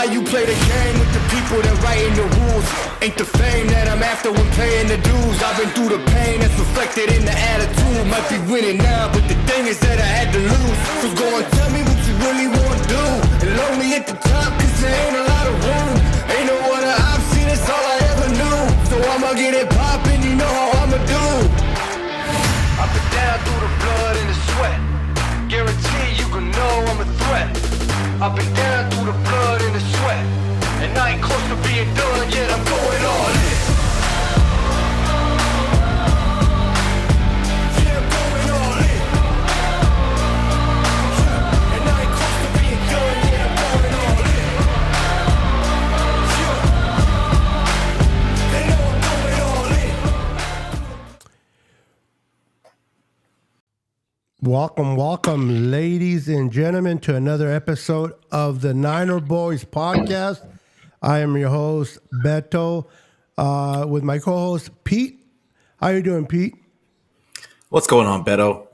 how you play the game with the people that writing the rules. Ain't the fame that I'm after when paying the dues. I've been through the pain that's reflected in the attitude. Might be winning now, but the thing is that I had to lose. So go and tell me what you really want to do. And lonely at the top, cause there ain't a lot of room. Ain't no other option, it's all I ever knew. So I'ma get it poppin', you know how I'ma do. I've been down through the blood and the sweat. Guarantee you can know I'm a threat. I've been down through the blood and the sweat. And I ain't close to being done yet, I'm going all in. Yeah, I'm going all in. Yeah, and I ain't close to being done yet, I'm going all in. Yeah, they know I'm going all in. Welcome, ladies and gentlemen, to another episode of the Niner Boys podcast. I am your host, Beto, with my co-host, Pete. How you doing, Pete? What's going on, Beto?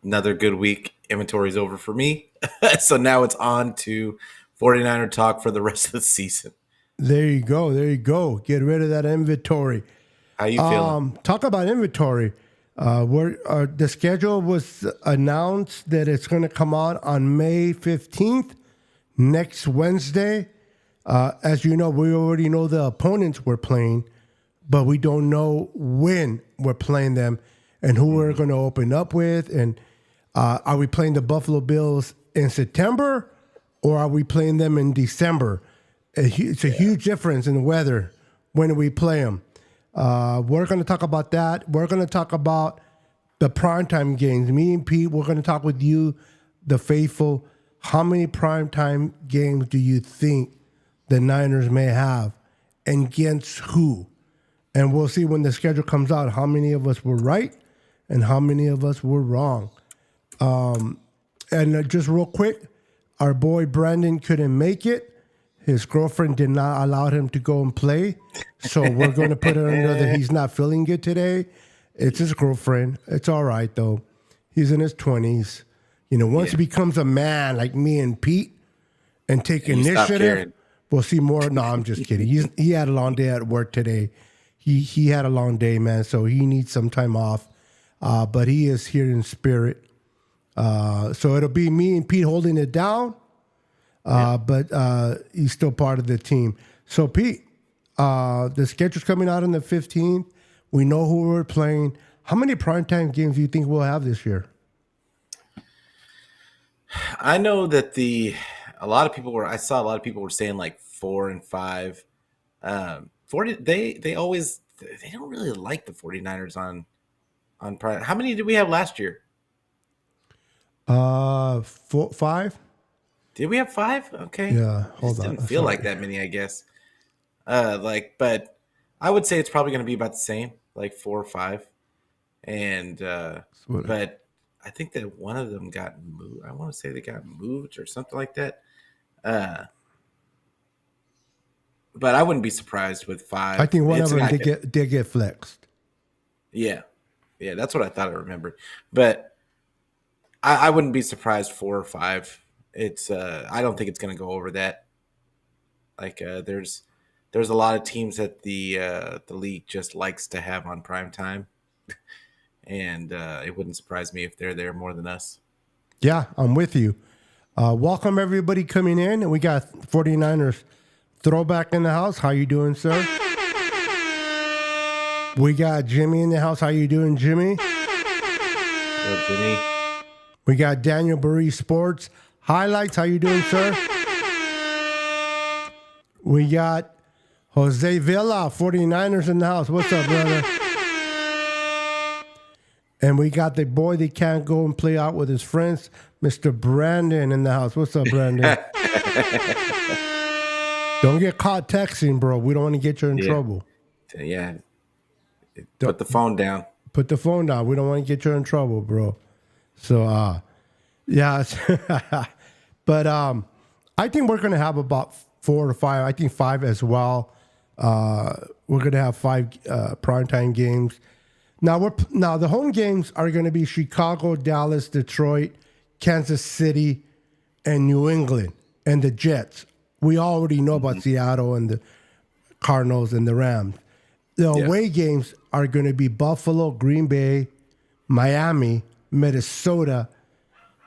Another good week. Inventory's over for me. So now it's on to 49er talk for the rest of the season. There you go. Get rid of that inventory. How you feeling? Talk about inventory. The schedule was announced that it's going to come out on May 15th, next Wednesday. As you know, we already know the opponents we're playing, but we don't know when we're playing them and who we're going to open up with. And are we playing the Buffalo Bills in September or are we playing them in December? It's a huge difference in the weather when we play them. We're going to talk about that. We're going to talk about the primetime games. Me and Pete, we're going to talk with you, the faithful. How many primetime games do you think the Niners may have and against who? And we'll see when the schedule comes out how many of us were right and how many of us were wrong. And just real quick, our boy Brandon couldn't make it. His girlfriend did not allow him to go and play. So we're going to put it under that he's not feeling good today. It's his girlfriend. It's all right, though. He's in his 20s. You know, once he becomes a man like me and Pete and take initiative, we'll see more. No, I'm just kidding. He had a long day at work today. He had a long day, man, so he needs some time off. But he is here in spirit. So it'll be me and Pete holding it down. But he's still part of the team. So, Pete, the schedule's coming out on the 15th. We know who we're playing. How many primetime games do you think we'll have this year? I know that I saw a lot of people were saying like 4 and 5. 40, they don't really like the 49ers on prime. How many did we have last year? 5. Did we have 5? Okay. Yeah, hold on. Didn't feel like that many, I guess. But I would say it's probably going to be about the same, like 4 or 5. And but I think that one of them got moved. I want to say they got moved or something like that. But I wouldn't be surprised with 5. I think one of them did get flexed. Yeah, that's what I thought I remembered. But I wouldn't be surprised 4 or 5. It's I don't think it's going to go over that. Like there's a lot of teams that the league just likes to have on prime time, and it wouldn't surprise me if they're there more than us. Yeah, I'm with you. Welcome everybody coming in, and we got 49ers throwback in the house. How you doing, sir? We got Jimmy in the house. How you doing, Jimmy? Hello, Jimmy. We got Daniel Burry Sports Highlights. How you doing, sir? We got Jose Villa, 49ers in the house. What's up, brother? And we got the boy that can't go and play out with his friends, Mr. Brandon in the house. What's up, Brandon? Don't get caught texting, bro. We don't want to get you in trouble. Yeah. Put the phone down. Put the phone down. We don't want to get you in trouble, bro. So, yeah. But I think we're going to have about 4 or 5. I think 5 as well. We're going to have 5 primetime games. Now the home games are going to be Chicago, Dallas, Detroit, Kansas City, and New England, and the Jets we already know about Seattle and the Cardinals and the Rams. The away games are going to be Buffalo, Green Bay, Miami, Minnesota,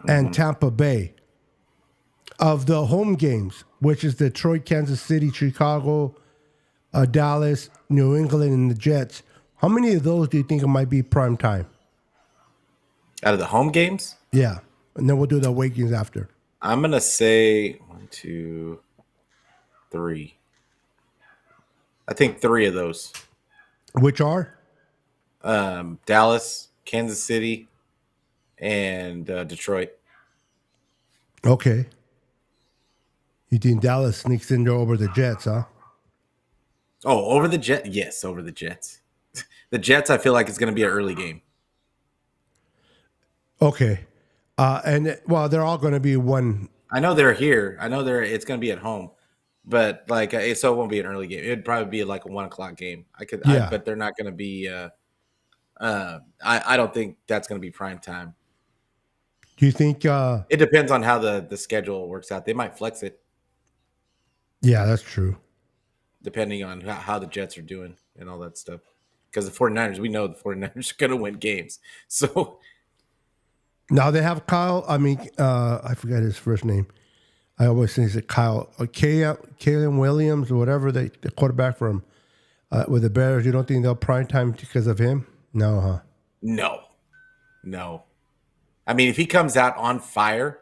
and Tampa Bay. Of the home games, which is Detroit, Kansas City, Chicago, Dallas, New England, and the Jets, how many of those do you think it might be prime time? Out of the home games? Yeah. And then we'll do the away games after. I'm going to say 1, 2, 3. I think 3 of those. Which are? Dallas, Kansas City, and Detroit. Okay. You think Dallas sneaks in there over the Jets, huh? Oh, over the Jets? Yes, over the Jets. The Jets, I feel like it's going to be an early game. Okay. They're all going to be one. I know they're here. I know it's going to be at home. But, so it won't be an early game. It'd probably be like a 1 o'clock game. But they're not going to be I don't think that's going to be prime time. Do you think it depends on how the schedule works out. They might flex it. Yeah, that's true. Depending on how the Jets are doing and all that stuff. Because the 49ers, we know the 49ers are going to win games. So now they have Kyle. I forgot his first name. I always think it's Kyle. Kalen Williams or whatever, the quarterback from with the Bears. You don't think they'll prime time because of him? No, huh? No. I mean, if he comes out on fire,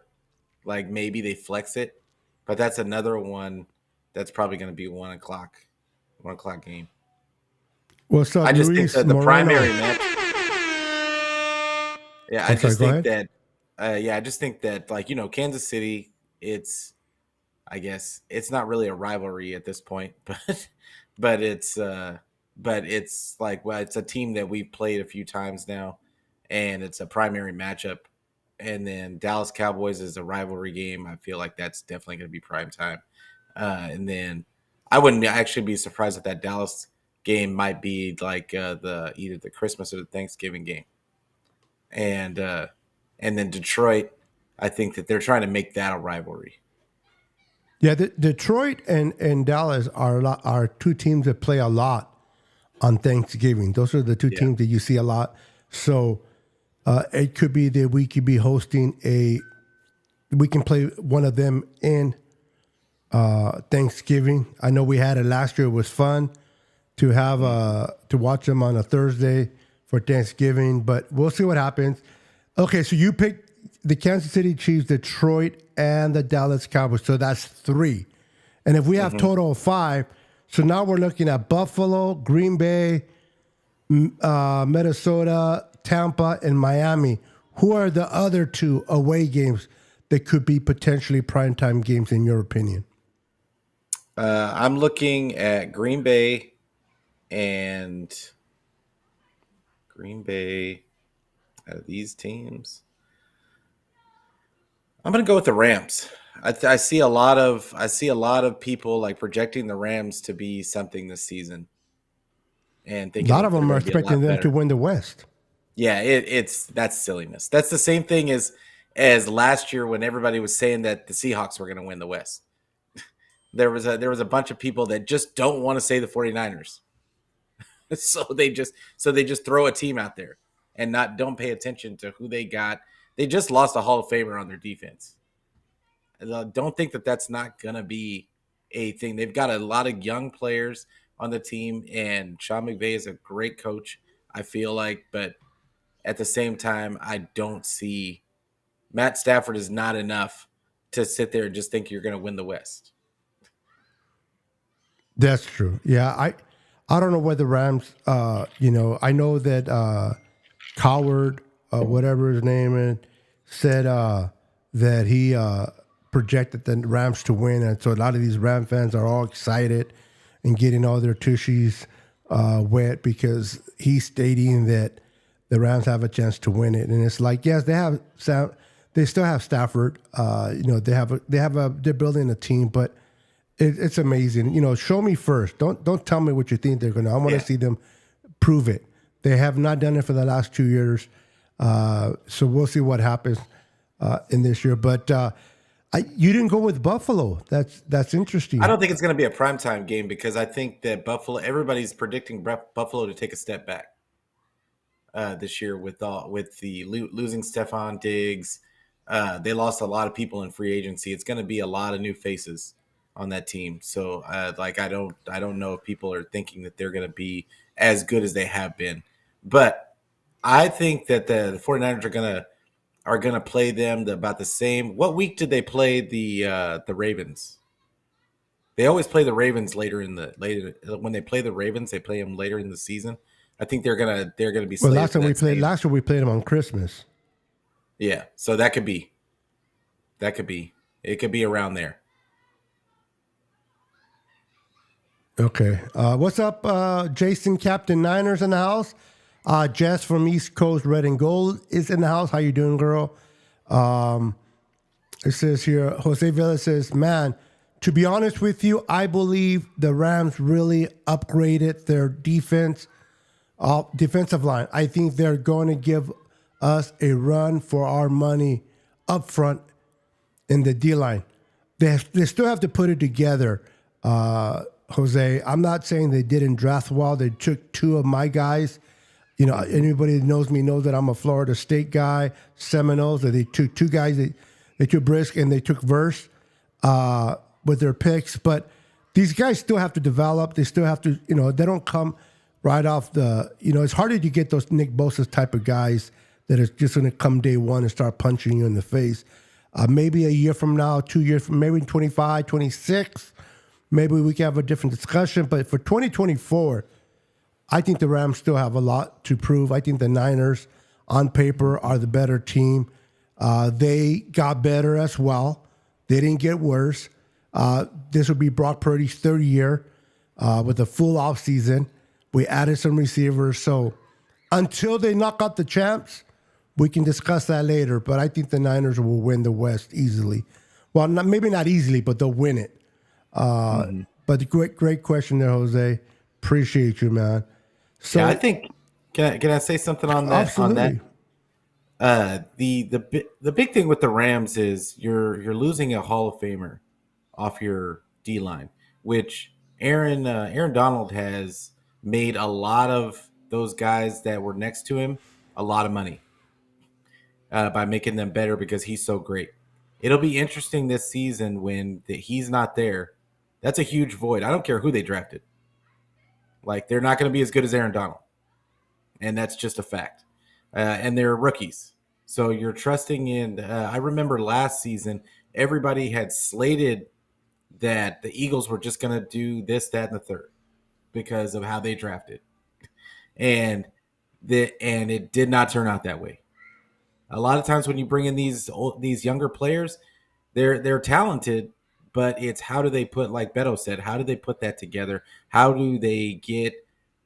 like maybe they flex it. But that's another one that's probably going to be 1 o'clock game. What's up, I just Luis think that the Moreno? primary match. Yeah, I just think that, Kansas City, I guess it's not really a rivalry at this point, but it's it's a team that we've played a few times now, and it's a primary matchup. And then Dallas Cowboys is a rivalry game. I feel like that's definitely going to be prime time. And then I wouldn't actually be surprised if that Dallas game might be like either the Christmas or the Thanksgiving game. And then Detroit, I think that they're trying to make that a rivalry. Yeah, Detroit and Dallas are two teams that play a lot on Thanksgiving. Those are the two teams that you see a lot. So it could be that we could be hosting we can play one of them in Thanksgiving. I know we had it last year. It was fun to have to watch them on a Thursday for Thanksgiving, but we'll see what happens. Okay, so you picked the Kansas City Chiefs, Detroit, and the Dallas Cowboys. So that's 3. And if we have total of 5, so now we're looking at Buffalo, Green Bay, Minnesota, Tampa, and Miami. Who are the other 2 away games that could be potentially primetime games in your opinion? I'm looking at Green Bay out of these teams. I'm going to go with the Rams. I see a lot of people like projecting the Rams to be something this season, and A lot of them are expecting them to win the West. Yeah, that's silliness. That's the same thing as last year when everybody was saying that the Seahawks were going to win the West. There was a bunch of people that just don't want to say the 49ers. so they just throw a team out there and don't pay attention to who they got. They just lost a Hall of Famer on their defense. Don't think that that's not going to be a thing. They've got a lot of young players on the team, and Sean McVay is a great coach, I feel like. But at the same time, I don't see Matt Stafford is not enough to sit there and just think you're going to win the West. That's true. Yeah, I don't know where the Rams. I know that Coward, whatever his name is, said that he projected the Rams to win, and so a lot of these Ram fans are all excited and getting all their tushies wet because he's stating that the Rams have a chance to win it. And it's like, yes, they still have Stafford. They're building a team, but it's amazing. Show me first. Don't tell me what you think they're gonna. I want to see them prove it. They have not done it for the last 2 years, so we'll see what happens in this year. But You didn't go with Buffalo. That's interesting. I don't think it's going to be a primetime game because I think that everybody's predicting Buffalo to take a step back this year with the losing Stephon Diggs. They lost a lot of people in free agency. It's going to be a lot of new faces on that team. So like I don't know if people are thinking that they're going to be as good as they have been. But I think that the 49ers are gonna play them about the same. What week did they play the Ravens? They always play the Ravens later when they play the Ravens, they play them later in the season. I think they're gonna be Well, slated last for time we that played, same. last year we played them on Christmas. Yeah, so that could be it could be around there. Okay. What's up, Jason, Captain Niners in the house? Jess from East Coast Red and Gold is in the house. How you doing, girl? It says here, Jose Villa says, man, to be honest with you, I believe the Rams really upgraded their defensive line. I think they're going to give us a run for our money up front in the D-line. They still have to put it together, Jose. I'm not saying they didn't draft well. They took two of my guys. You know, anybody that knows me knows that I'm a Florida State guy, Seminoles. That they took two guys. They took Brisk and they took Verse with their picks. But these guys still have to develop. They still have to, they don't come right off the, it's harder to get those Nick Bosa type of guys that is just going to come day one and start punching you in the face. Maybe a year from now, 2 years from maybe 25, 26, maybe we can have a different discussion. But for 2024, I think the Rams still have a lot to prove. I think the Niners, on paper, are the better team. They got better as well. They didn't get worse. This will be Brock Purdy's third year with a full offseason. We added some receivers. So until they knock out the champs, we can discuss that later. But I think the Niners will win the West easily. Well, maybe not easily, but they'll win it. But great question there, Jose. Appreciate you, man. So yeah, I think can I say something on that? Absolutely. On that? The big thing with the Rams is you're losing a Hall of Famer off your D line, which Aaron Donald has made a lot of those guys that were next to him a lot of money by making them better because he's so great. It'll be interesting this season when he's not there. That's a huge void. I don't care who they drafted. Like, they're not going to be as good as Aaron Donald. And that's just a fact. And they're rookies. So you're trusting in I remember last season, everybody had slated that the Eagles were just going to do this, that, and the third because of how they drafted. And it did not turn out that way. A lot of times when you bring in these younger players, they're talented, but it's how do they put, like Beto said, how do they put that together? How do they get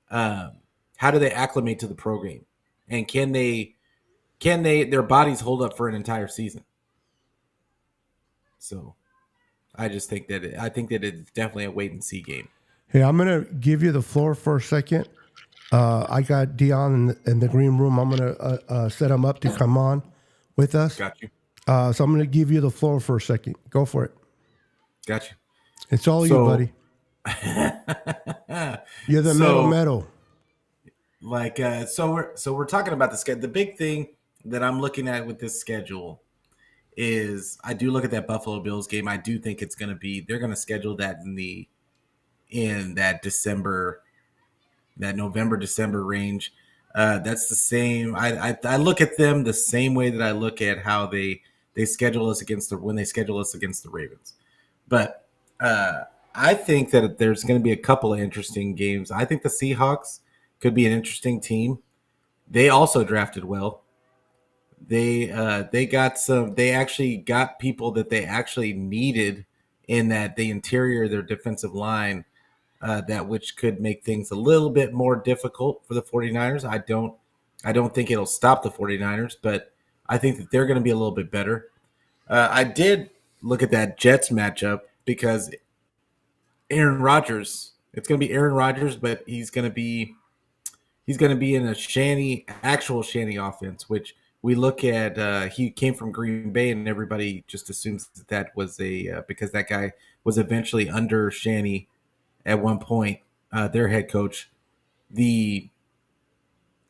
how do they acclimate to the program? And can their bodies hold up for an entire season? So I just think that it's definitely a wait and see game. Hey, I'm going to give you the floor for a second. I got Dion in the green room. I'm going to set him up to come on with us. Got you. So I'm going to give you the floor for a second. Go for it. Got you. It's all you, buddy. You're the metal. Like so we're talking about the schedule. The big thing that I'm looking at with this schedule is I do look at that Buffalo Bills game. I do think it's going to be they're going to schedule that in that December, that November-December range. That's the same. I look at them the same way that I look at how they schedule us when they schedule us against the Ravens. But I think that there's going to be a couple of interesting games. I think the Seahawks could be an interesting team. They also drafted well. They actually got people that they actually needed in that the interior of their defensive line, that which could make things a little bit more difficult for the 49ers. I don't think it'll stop the 49ers, but I think that they're going to be a little bit better. I did look at that Jets matchup because Aaron Rodgers, it's going to be Aaron Rodgers, but he's going to be in a actual shanty offense, which we look at he came from Green Bay, and everybody just assumes that was a because that guy was eventually under Shanny at one point, their head coach. The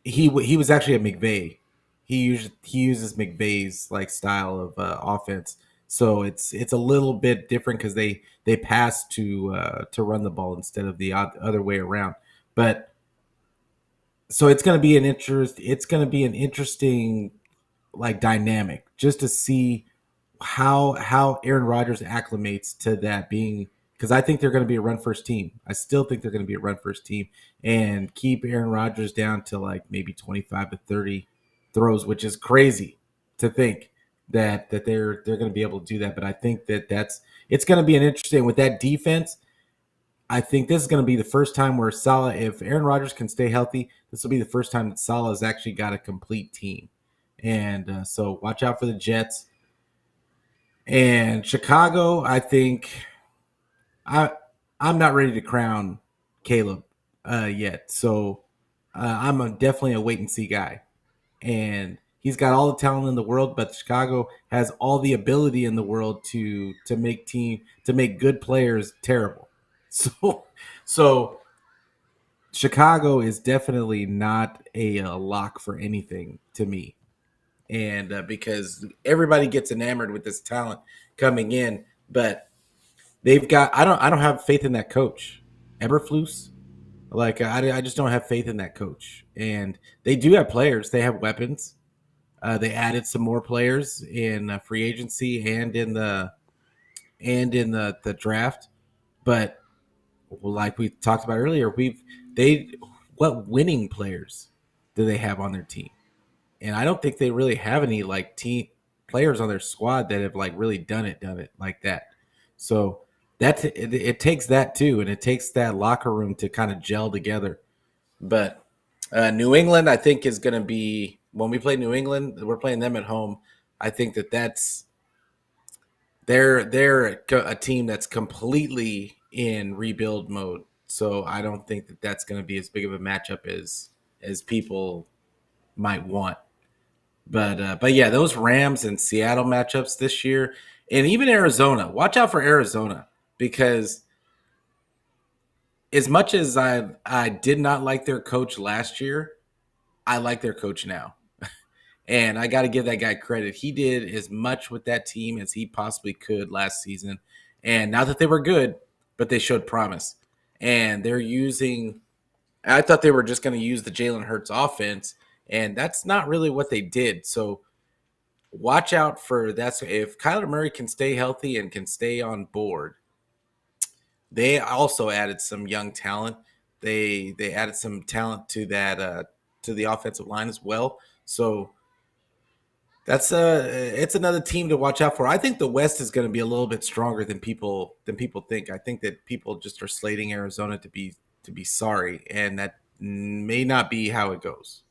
he was actually at McVay. He uses McVay's like style of offense, so it's a little bit different because they pass to run the ball instead of the other way around. But so it's going to be an interest. It's going to be an interesting like dynamic just to see how Aaron Rodgers acclimates to that being, because I think they're going to be a run first team. I still think they're going to be a run first team and keep Aaron Rodgers down to like maybe 25 to 30 throws, which is crazy to think that they're going to be able to do that. But I think that's it's going to be an interesting with that defense. I think this is going to be the first time where Salah, if Aaron Rodgers can stay healthy, this will be the first time that Salah has actually got a complete team. And so watch out for the Jets. And Chicago, I think I I'm not ready to crown Caleb yet. So definitely a wait and see guy. And he's got all the talent in the world, but Chicago has all the ability in the world to make good players terrible. So so Chicago is definitely not a lock for anything to me, and because everybody gets enamored with this talent coming in, but they've got I don't have faith in that coach, Eberflus. Like I just don't have faith in that coach, and they do have players, they have weapons. They added some more players in free agency and in the draft, but like we talked about earlier, they what winning players do they have on their team? And I don't think they really have any like team players on their squad that have like really done it like that. So it takes that too, and it takes that locker room to kind of gel together. But New England, I think, is going to be when we play New England. We're playing them at home. I think that's they're a team that's completely in rebuild mode. So I don't think that that's going to be as big of a matchup as people might want. But yeah, those Rams and Seattle matchups this year, and even Arizona. Watch out for Arizona because as much as I did not like their coach last year, I like their coach now. And I got to give that guy credit. He did as much with that team as he possibly could last season. And not that they were good, but they showed promise. And they're using, I thought they were just going to use the Jalen Hurts offense, and that's not really what they did. So watch out for that. So if Kyler Murray can stay healthy and can stay on board, they also added some young talent. They added some talent to that to the offensive line as well. So that's it's another team to watch out for. I think the West is going to be a little bit stronger than people think. I think that people just are slating Arizona to be sorry, and that may not be how it goes.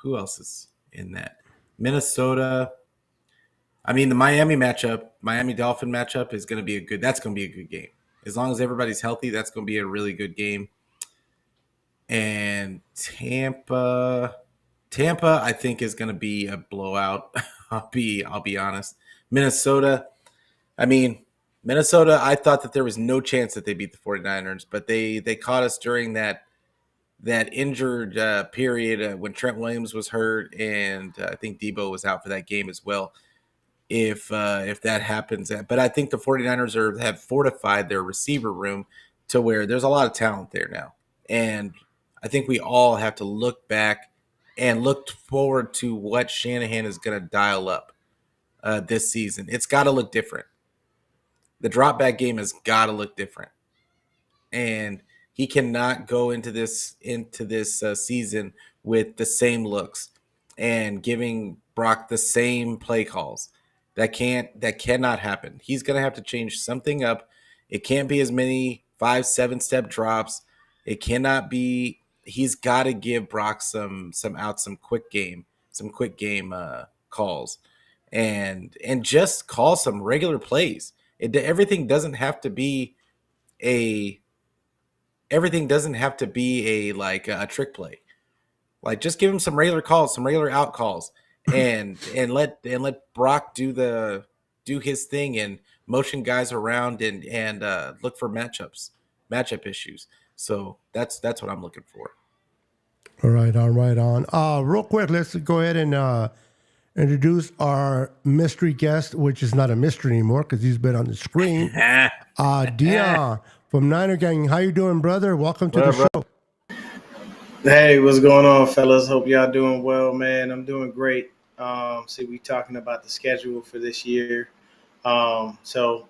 Who else is in that? Minnesota. I mean, the Miami Dolphin matchup is going to be that's going to be a good game. As long as everybody's healthy, that's going to be a really good game. And Tampa, I think is going to be a blowout. I'll be honest. Minnesota, I mean, Minnesota, I thought that there was no chance that they beat the 49ers, but they caught us during that injured period when Trent Williams was hurt, and I think Debo was out for that game as well. If that happens, but I think the 49ers have fortified their receiver room to where there's a lot of talent there now, and I think we all have to look back and look forward to what Shanahan is going to dial up this season. It's got to look different. The drop back game has got to look different, and he cannot go into this season with the same looks and giving Brock the same play calls. That cannot happen. He's going to have to change something up. It can't be as many 5-7 step drops. It cannot be. He's got to give Brock some quick game calls, and just call some regular plays. Everything doesn't have to be a like a trick play. Like, just give him some regular calls, some regular out calls, and let Brock do his thing and motion guys around and look for matchup issues. So that's what I'm looking for. All right, on. Real quick, let's go ahead and introduce our mystery guest, which is not a mystery anymore because he's been on the screen. Dion from Niner Gang. How you doing, brother? Welcome to the show. Hey, what's going on, fellas? Hope y'all doing well, man. I'm doing great. See, we talking about the schedule for this year. So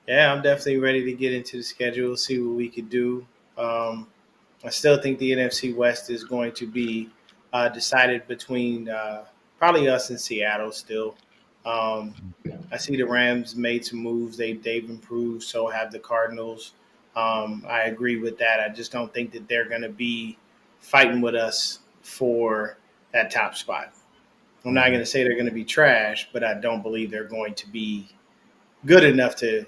yeah, I'm definitely ready to get into the schedule, see what we could do. I still think the NFC West is going to be decided between probably us and Seattle still. I see the Rams made some moves. They've improved. So have the Cardinals. I agree with that. I just don't think that they're going to be fighting with us for that top spot. I'm not going to say they're going to be trash, but I don't believe they're going to be good enough to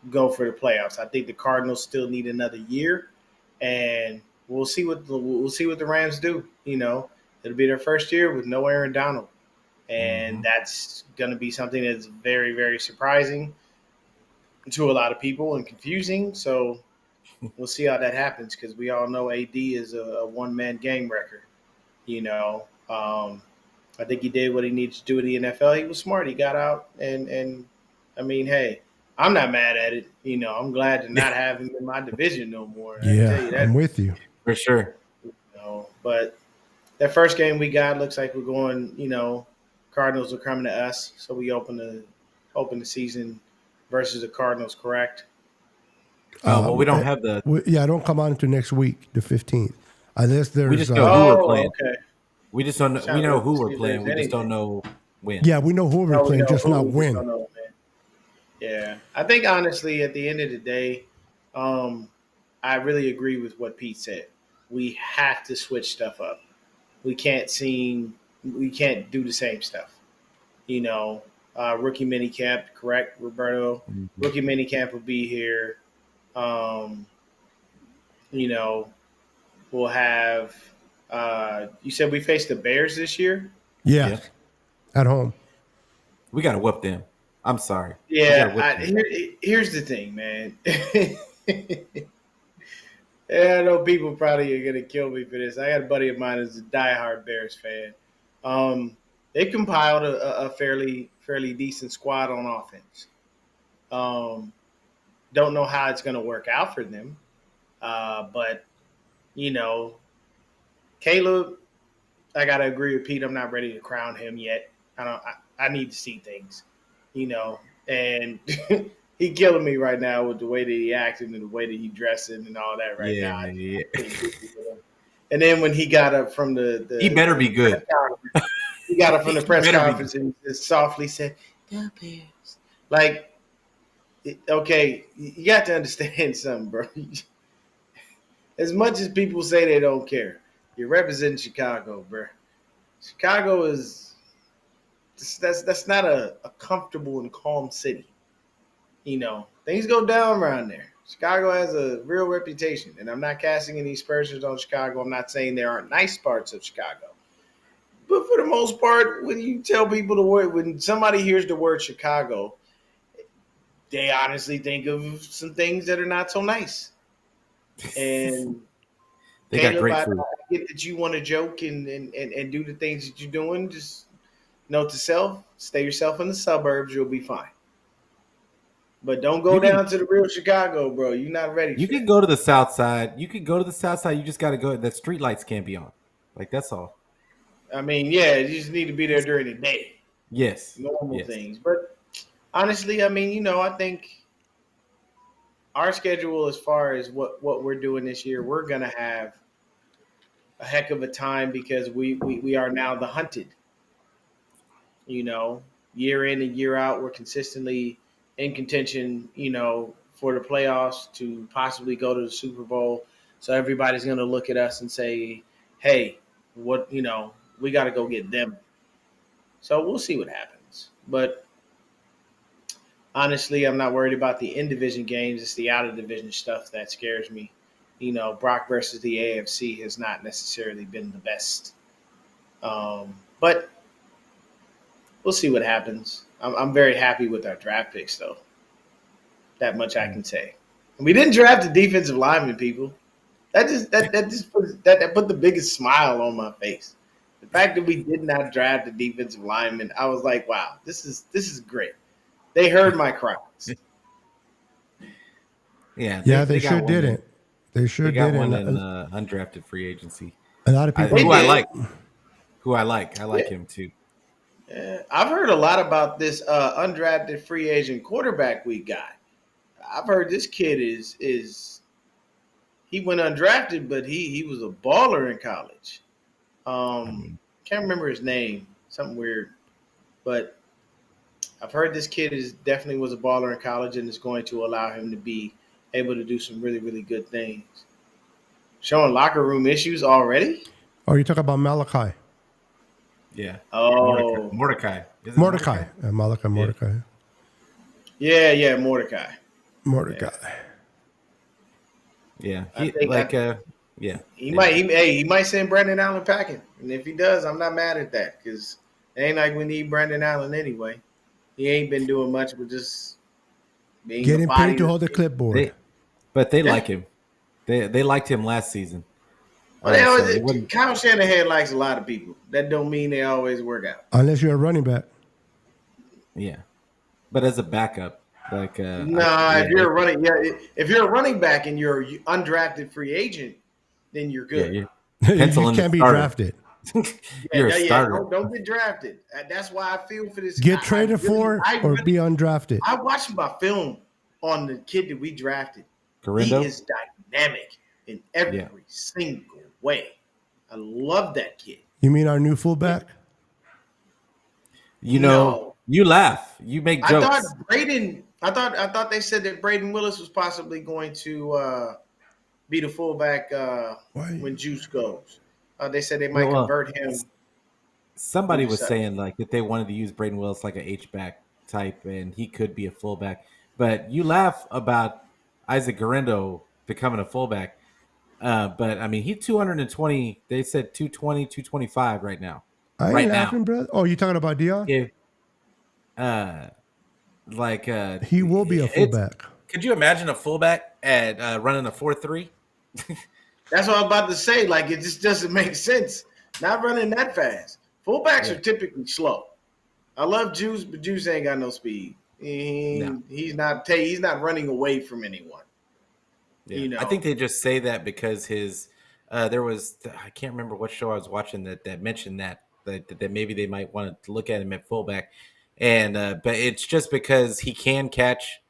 go for the playoffs. I think the Cardinals still need another year, and we'll see what the Rams do. You know, it'll be their first year with no Aaron Donald, and that's going to be something that's very, very surprising to a lot of people and confusing. So we'll see how that happens because we all know AD is a one-man game wrecker. You know, I think he did what he needed to do in the NFL. He was smart. He got out, and I mean, hey, I'm not mad at it. You know, I'm glad to not have him in my division no more. Yeah, I'm with you. For sure. You know, but that first game we got looks like we're going, you know, Cardinals are coming to us. So we open the season versus the Cardinals, correct? Well, we don't have the. I don't come on until next week, the 15th. Unless there's. We just know who we're playing. Okay. We just don't know. We know who we're playing. We just don't know when. Yeah, we know who we're playing, just not when. Yeah. I think, honestly, at the end of the day, I really agree with what Pete said. We have to switch stuff up. We can't do the same stuff. You know, rookie minicamp, correct, Roberto? Mm-hmm. Rookie minicamp will be here. You know, we'll have you said we faced the Bears this year? Yeah. At home. We got to whoop them. I'm sorry. Yeah. Here's the thing, man. Yeah, I know people probably are going to kill me for this. I got a buddy of mine who's a diehard Bears fan. They compiled a fairly decent squad on offense. Don't know how it's going to work out for them. But, you know, Caleb, I got to agree with Pete. I'm not ready to crown him yet. I need to see things, you know. And he killing me right now with the way that he acting and the way that he dressing and all that now. Yeah. And then when he got up from the he better be good. He got up from the press conference and he just softly said, "The Bears." Like, okay, you got to understand something, bro. As much as people say they don't care, you're representing Chicago, bro. Chicago is that's not a comfortable and calm city. You know, things go down around there. Chicago has a real reputation, and I'm not casting any aspersions on Chicago. I'm not saying there aren't nice parts of Chicago. But for the most part, when you tell people when somebody hears the word Chicago, they honestly think of some things that are not so nice. And they Caleb, got great food. I get that you want to joke and do the things that you're doing. Just note to self, stay yourself in the suburbs. You'll be fine. But don't go down to the real Chicago, bro. You're not ready. You can go to the south side. You just got to go. The street lights can't be on. Like, that's all. I mean, yeah, you just need to be there during the day. Yes. Normal things. But honestly, I mean, you know, I think our schedule as far as what we're doing this year, we're going to have a heck of a time because we are now the hunted. You know, year in and year out, we're consistently in contention, you know, for the playoffs to possibly go to the Super Bowl. So everybody's going to look at us and say, hey, what, you know, we got to go get them. So we'll see what happens. But honestly, I'm not worried about the in-division games. It's the out-of-division stuff that scares me. You know, Brock versus the AFC has not necessarily been the best But we'll see what happens. I'm very happy with our draft picks, though. That much I can say. And we didn't draft a defensive lineman, people. That put the biggest smile on my face. The fact that we did not draft a defensive lineman, I was like, wow, this is great. They heard my cries. Yeah, They sure didn't. They sure They got didn't. one in undrafted free agency. A lot of people. Who I like him too. Yeah, I've heard a lot about this undrafted free agent quarterback we got. I've heard this kid is he went undrafted, but he was a baller in college. Can't remember his name, something weird, but I've heard this kid definitely was a baller in college and is going to allow him to be able to do some really, really good things. Showing locker room issues already? Oh, you talk about Malachi. Yeah. Oh. Mordecai. Mordecai. Malachi Mordecai. Yeah, Mordecai. Yeah. He might send Brandon Allen packing. And if he does, I'm not mad at that because it ain't like we need Brandon Allen anyway. He ain't been doing much but just being getting paid to hold the clipboard. But they like him. They liked him last season. Well, Kyle Shanahan likes a lot of people. That don't mean they always work out. Unless you're a running back. Yeah. But as a backup, if if you're a running back and you're an undrafted free agent, then you're good. You can't be drafted. You're a starter. Don't get drafted. That's why I feel for this. Get traded or be undrafted. I watched my film on the kid that we drafted. Garindo? He is dynamic in every single way. I love that kid. You mean our new fullback? You laugh. You make jokes. I thought they said that Braden Willis was possibly going to be the fullback when Juice goes. They said they might convert him. Somebody was saying like that they wanted to use Braden Willis like an H-back type, and he could be a fullback. But you laugh about Isaac Garindo becoming a fullback. But I mean, he's 220. They said 220, 225 right now. I ain't laughing, bro. Oh, you talking about Dion? He will be a fullback. Could you imagine a fullback at running a 4.3? That's what I was about to say. Like, it just doesn't make sense. Not running that fast. Fullbacks are typically slow. I love Juice, but Juice ain't got no speed. He's not running away from anyone. Yeah. I think they just say that because his there was, I can't remember what show I was watching that mentioned that maybe they might want to look at him at fullback, and but it's just because he can catch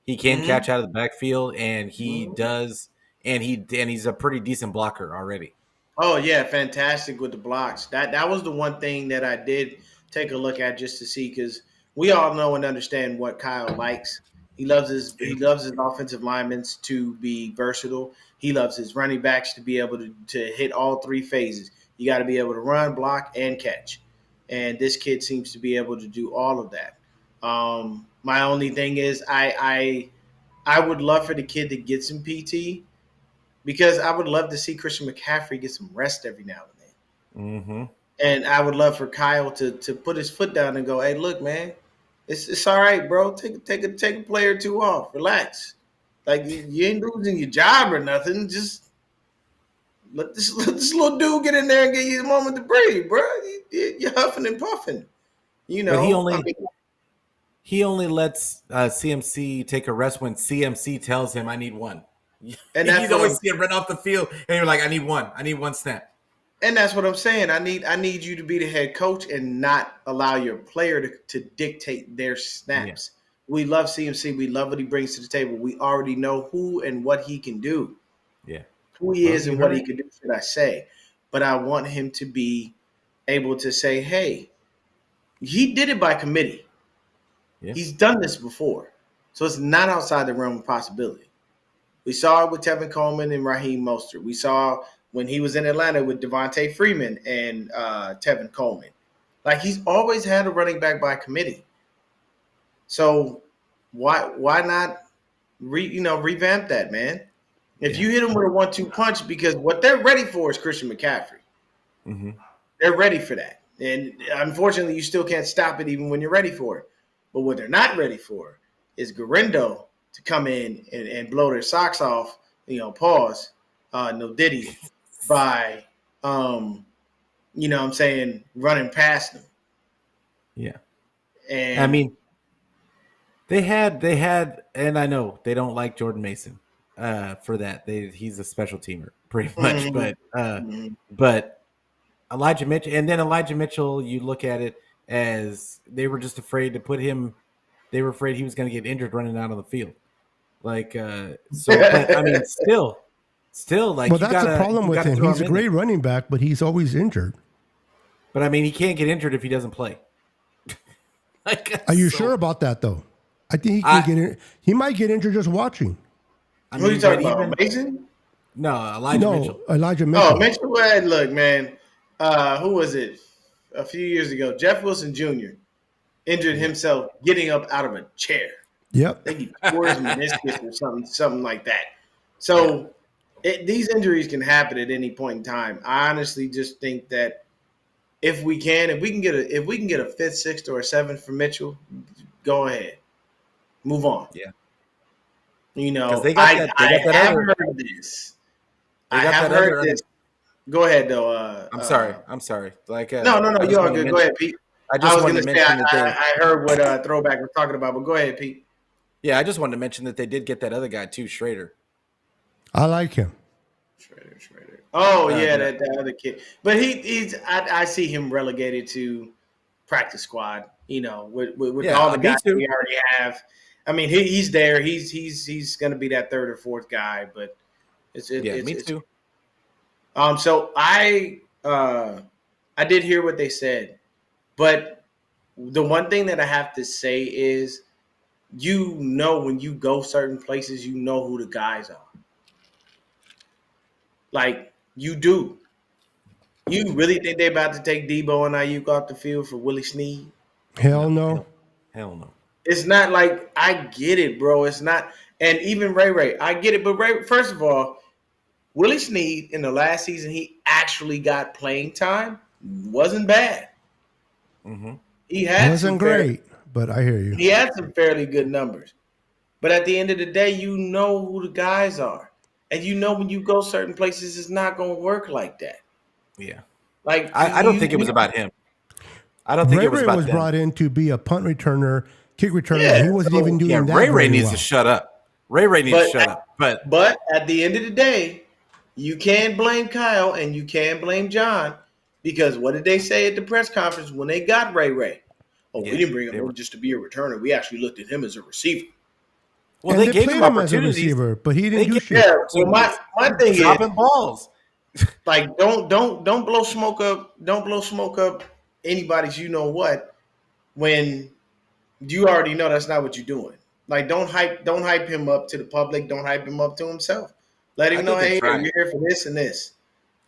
out of the backfield, and he does, and he's a pretty decent blocker already. Oh yeah, fantastic with the blocks. That was the one thing that I did take a look at just to see, because we all know and understand what Kyle likes. He loves his offensive linemen to be versatile. He loves his running backs to be able to hit all three phases. You got to be able to run, block, and catch. And this kid seems to be able to do all of that. My only thing is I would love for the kid to get some PT, because I would love to see Christian McCaffrey get some rest every now and then. Mm-hmm. And I would love for Kyle to put his foot down and go, hey, look, man, it's all right, bro. Take a play or two off. Relax. Like, you ain't losing your job or nothing. Just let this little dude get in there and get you a moment to breathe, bro. You're huffing and puffing. But he only lets CMC take a rest when CMC tells him, I need one. And he's always seeing run off the field, and you're like, I need one snap. And that's what I'm saying. I need you to be the head coach and not allow your player to dictate their snaps. Yeah. We love CMC. We love what he brings to the table. We already know who and what he can do. Yeah. Who he is and what he can do, should I say. But I want him to be able to say, hey, he did it by committee. Yeah. He's done this before. So it's not outside the realm of possibility. We saw it with Tevin Coleman and Raheem Mostert. We saw when he was in Atlanta with Devontae Freeman and Tevin Coleman. Like, he's always had a running back by committee. So why not revamp that, man? If you hit him with a 1-2 punch, because what they're ready for is Christian McCaffrey. Mm-hmm. They're ready for that. And unfortunately, you still can't stop it even when you're ready for it. But what they're not ready for is Garindo to come in and blow their socks off, pause, no diddy, by, what I'm saying, running past them. Yeah. And I mean, they had, and I know they don't like Jordan Mason for that. He's a special teamer, pretty much. But Elijah Mitchell, and then Elijah Mitchell, you look at it as they were just afraid to put him. They were afraid he was going to get injured running out on the field. But I mean, still, like Well, that's the problem with him. He's a great running back, but he's always injured. But I mean, he can't get injured if he doesn't play. Are you sure about that, though? I think he can get in. He might get injured just watching. Who are you talking about? Mason? No, Elijah Mitchell. Elijah Mitchell. Oh, Mitchell. Look, man. Who was it? A few years ago, Jeff Wilson Jr. injured himself getting up out of a chair. Yep. I think he tore his meniscus or something like that. So these injuries can happen at any point in time. I honestly just think that if we can get a fifth, sixth, or a seventh for Mitchell, go ahead, move on. Yeah. I have heard this. I have heard this. Go ahead, though. I'm sorry. Like no, you're all good. Go ahead, Pete. I was going to say I heard what Throwback was talking about, but go ahead, Pete. Yeah, I just wanted to mention that they did get that other guy too, Schrader. I like him. Schrader. Oh yeah, that other kid. But he's I see him relegated to practice squad. With all the guys we already have. I mean, he's there. He's going to be that third or fourth guy. But me too. So I did hear what they said, but the one thing that I have to say is, when you go certain places, you know who the guys are. Like, you do. You really think they're about to take Debo and Ayuk off the field for Willie Snead? Hell no. Hell no. It's not like, I get it, bro. It's not. And even Ray, I get it. But Ray, first of all, Willie Snead in the last season, he actually got playing time. Wasn't bad. Mm-hmm. He wasn't great, but I hear you. He had some fairly good numbers. But at the end of the day, you know who the guys are. And when you go certain places, it's not going to work like that. Yeah. Like, I don't think it was about him. I don't think it was about Ray was them. brought in to be a punt returner, kick returner. Yeah, he wasn't even doing that. Ray needs to shut up. Ray needs to shut up. But at the end of the day, you can't blame Kyle and you can't blame John, because what did they say at the press conference when they got Ray? Oh, we didn't bring him in just to be a returner. We actually looked at him as a receiver. Well, they gave him as a receiver, but he didn't do shit. Yeah, so my thing is dropping balls. Like, don't blow smoke up. Don't blow smoke up anybody's when you already know that's not what you're doing. Like, don't hype him up to the public. Don't hype him up to himself. Let him know, hey, you're here for this and this.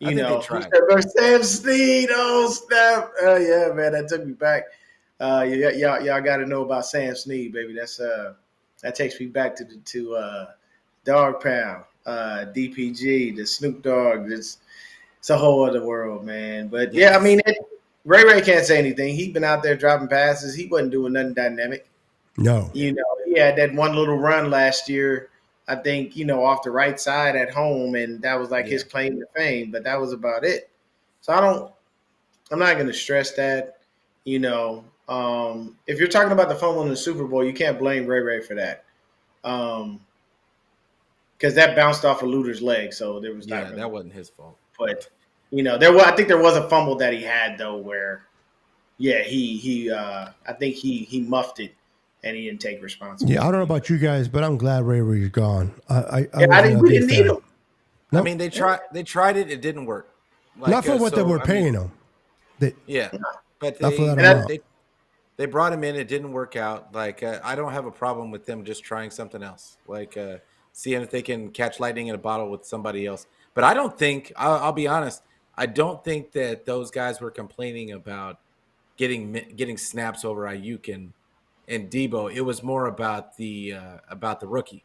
Sam Snead, oh snap! Oh yeah, man, that took me back. Y'all got to know about Sam Snead, baby. That's that takes me back to Dog Pound, DPG, the Snoop Dogg. It's a whole other world, man. But yeah, I mean, Ray can't say anything. He's been out there dropping passes. He wasn't doing nothing dynamic. No. He had that one little run last year, I think, off the right side at home, and that was like his claim to fame, but that was about it. So I'm not going to stress that, if you're talking about the fumble in the Super Bowl, you can't blame Ray for that. Because that bounced off a Luter's leg, so there was not really, that wasn't his fault. But I think there was a fumble that he had though, where I think he muffed it and he didn't take responsibility. Yeah, I don't know about you guys, but I'm glad Ray's gone. We didn't need him. Nope. I mean, they tried it, it didn't work. Like, not for what they were paying him. But they brought him in. It didn't work out. Like, I don't have a problem with them just trying something else. Like, seeing if they can catch lightning in a bottle with somebody else. But I don't think, I'll be honest, I don't think that those guys were complaining about getting snaps over Ayuk and Debo. It was more about the rookie,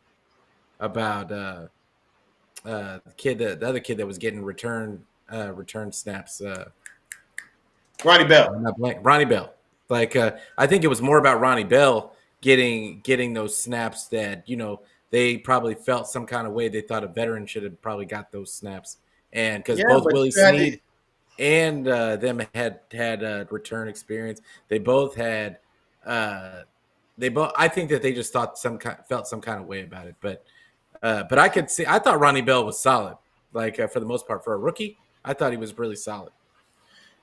about the other kid that was getting return snaps. Ronnie Bell. I'm not blank. Ronnie Bell. Like I think it was more about Ronnie Bell getting those snaps that they probably felt some kind of way. They thought a veteran should have probably got those snaps, and because Yeah, both but Willie you had to, Snead and them had return experience. They both had. They both. I think that they just felt some kind of way about it. But I could see. I thought Ronnie Bell was solid. Like for the most part, for a rookie, I thought he was really solid.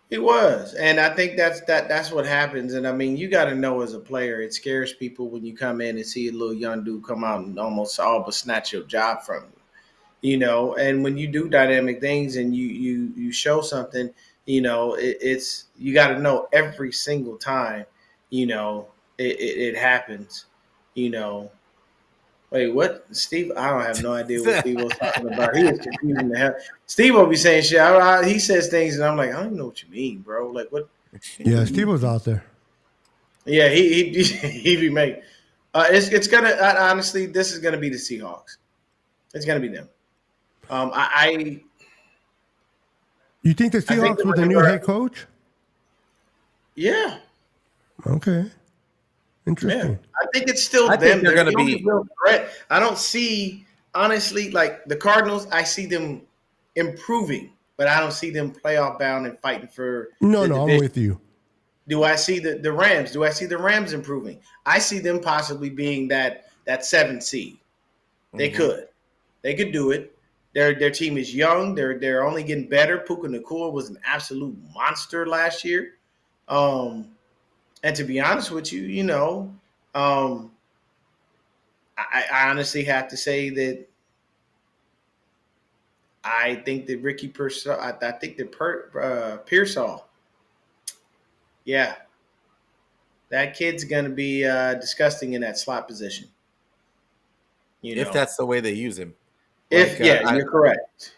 he was, and I think that's what happens. And I mean, you got to know as a player, it scares people when you come in and see a little young dude come out and almost all but snatch your job from you. And when you do dynamic things and you show something, it's you got to know every single time, it happens. you know Wait, what? Steve? I don't have no idea what Steve was talking about. He was confusing the hell. Steve will be saying shit. He says things, and I'm like, I don't even know what you mean, bro. Like, what? Yeah, Steve was out there. Yeah, he be making. It's gonna honestly, this is gonna be the Seahawks. It's gonna be them. I You think the think Seahawks that with a new head coach? yeah. Okay. Interesting. Yeah, I think it's still I them. think they're They're going to the only be. real threat. I don't see, honestly, like the Cardinals. I see them improving, but I don't see them playoff bound and fighting for No, the no, I'm division. with you. Do I see the Rams? Do I see the Rams improving? I see them possibly being that 7th seed. They could do it. Their team is young. They're only getting better. Puka Nacua was an absolute monster last year. And to be honest with you, I honestly have to say that I think that Ricky Pearsall, I think that Pearsall, yeah, that kid's going to be disgusting in that slot position. If that's the way they use him. You're correct.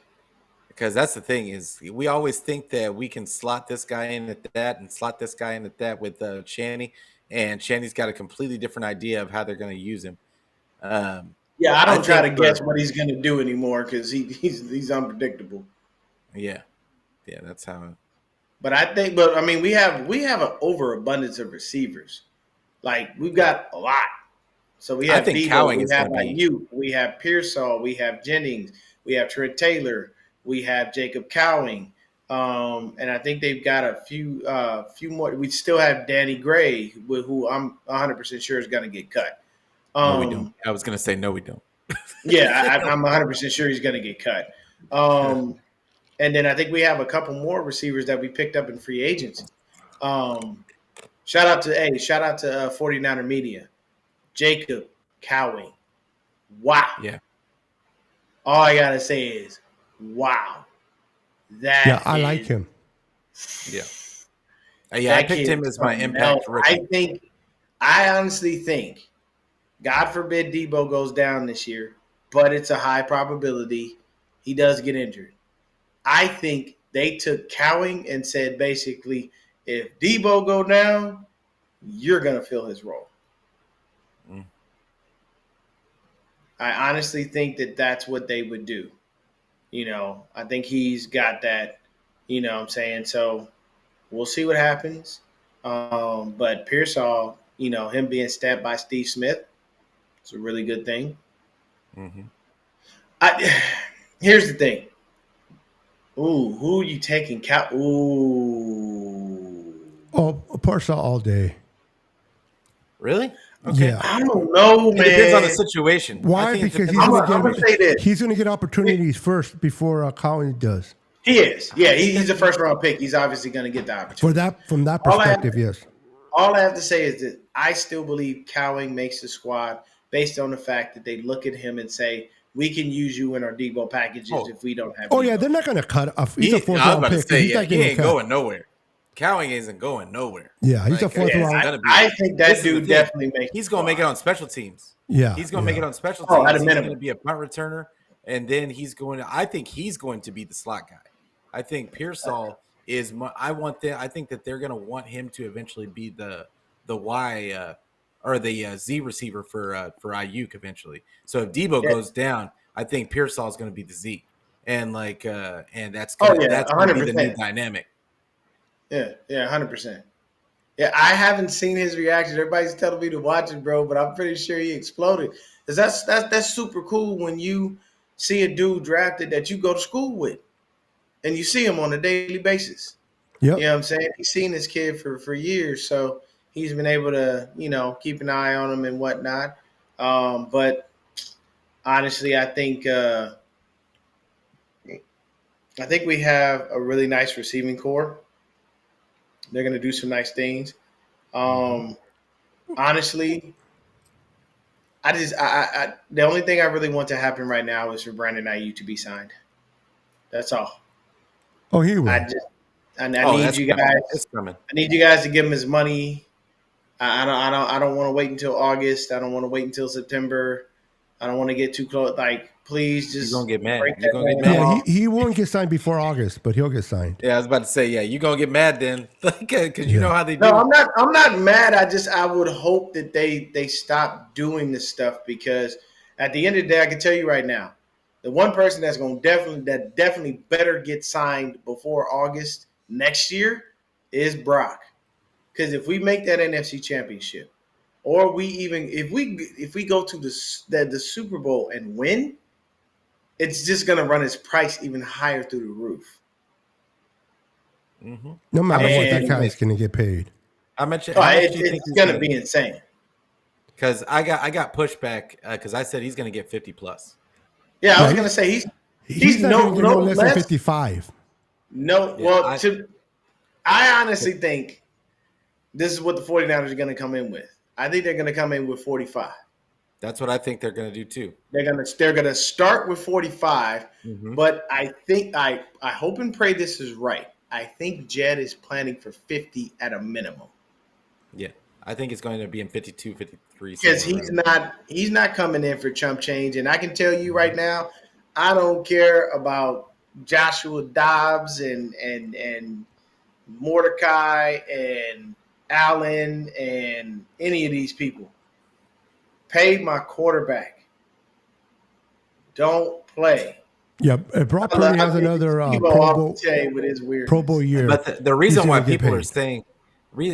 Because that's the thing is we always think that we can slot this guy in at that and slot this guy in at that with Shanny, and Shanny's got a completely different idea of how they're going to use him. Yeah, I don't try to guess what he's going to do anymore because he's unpredictable. Yeah, that's how. But I mean, we have an overabundance of receivers. Like we've got a lot. So we have Debo, we have Ayuk, we have Pearsall, we have Jennings, we have Trent Taylor, we have Jacob Cowing, and I think they've got a few more. We still have Danny Gray, who I'm 100% sure is going to get cut. No, we don't. I was going to say no, we don't. Yeah, I'm 100% sure he's going to get cut. And then I think we have a couple more receivers that we picked up in free agency. Shout out to 49er Media. Jacob Cowing. Wow. Yeah. All I gotta say is, wow. I like him. Yeah. I picked him as my impact rookie. I honestly think, God forbid Debo goes down this year, but it's a high probability he does get injured. I think they took Cowing and said basically, if Debo go down, you're gonna fill his role. I honestly think that that's what they would do. I think he's got that, what I'm saying? So we'll see what happens. But Pearsall, him being stabbed by Steve Smith, it's a really good thing. Mm-hmm. Here's the thing. Ooh, who are you taking? Ooh. Oh, Pearsall all day. Really? Okay. Yeah. I don't know, man. It depends on the situation. Why? Because he's going to get opportunities first before Cowing does. He is. Yeah, he's a first-round pick. He's obviously going to get the opportunity. From that perspective, yes. All I have to say is that I still believe Cowing makes the squad based on the fact that they look at him and say, we can use you in our Debo packages if we don't have Debo. Yeah, they're not going to cut. He's a fourth-round pick. He ain't going nowhere. Cowing isn't going nowhere. Yeah, he's a fourth round. I think that dude definitely makes. He's going to make it on special teams. Yeah, he's going to make it on special teams. At a minimum, he's going to be a punt returner, and then I think he's going to be the slot guy. I think Pearsall is. I think that they're going to want him to eventually be the Y or the Z receiver for Ayuk eventually. So if Debo goes down, I think Pearsall is going to be the Z, and that's going to be the new dynamic. Yeah, 100%. Yeah, I haven't seen his reaction. Everybody's telling me to watch it, bro, but I'm pretty sure he exploded. Cause that's super cool when you see a dude drafted that you go to school with and you see him on a daily basis. You Yep. know what I'm saying? He's seen this kid for years, so he's been able to, keep an eye on him and whatnot. But honestly, I think we have a really nice receiving core. They're gonna do some nice things. Um, honestly, the only thing I really want to happen right now is for Brandon Ayuk to be signed. That's all. Oh, he I will. just I Oh, need that's you coming. guys. It's coming. I need you guys to give him his money. I don't want to wait until August. I don't want to wait until September. I don't want to get too close. Like, please You're just gonna get mad. break You're that gonna get man mad. Yeah, off. he won't get signed before August, but he'll get signed. Yeah, I was about to say, yeah, you're gonna get mad then, because you Yeah. know how they do. No, I'm not mad. I would hope that they stop doing this stuff because at the end of the day, I can tell you right now, the one person that's going to definitely better get signed before August next year is Brock. Because if we make that NFC Championship, or if we go to the Super Bowl and win, it's just going to run his price even higher through the roof. Mm-hmm. No matter what, that And- guy's going to get paid. How much do you think It's he's going to be insane. Because I got pushback because I said he's gonna get 50 plus. Yeah, I was No, going to say He's not going to get no less than 55. No, Yeah, well, I honestly think this is what the 49ers are going to come in with. I think they're going to come in with 45. That's what I think they're gonna do too. They're gonna start with 45, Mm-hmm. but I think I hope and pray this is right. I think Jed is planning for 50 at a minimum. Yeah, I think it's going to be in 52, 53. Because somewhere he's not coming in for chump change. And I can tell you right now, I don't care about Joshua Dobbs and Mordecai and Allen and any of these people. Pay my quarterback. Don't play. Yeah, Brock Purdy has another Pro Bowl year. But the reason He's why gonna get people are paid. saying,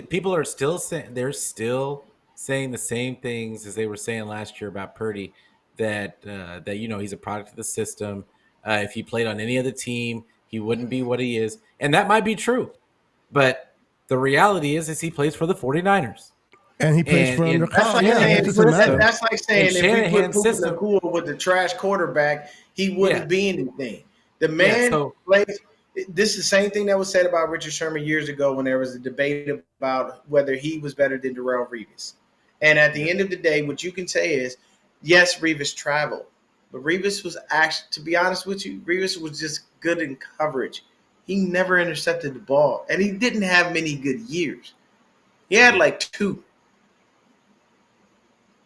people are still saying, they're still saying the same things as they were saying last year about Purdy, that he's a product of the system. If he played on any other team, he wouldn't be what he is, and that might be true. But the reality is he plays for the 49ers. And he plays And for in- under That's like yeah, saying, that doesn't matter. that's like saying if we Shanahan's put Puka system- Nacua with the trash quarterback, he wouldn't Yeah. be anything. The man so- plays. This is the same thing that was said about Richard Sherman years ago when there was a debate about whether he was better than Darrelle Revis. And at the end of the day, what you can say is, yes, Revis traveled, but Revis was actually, to be honest with you, Revis was just good in coverage. He never intercepted the ball, and he didn't have many good years. He had like 2.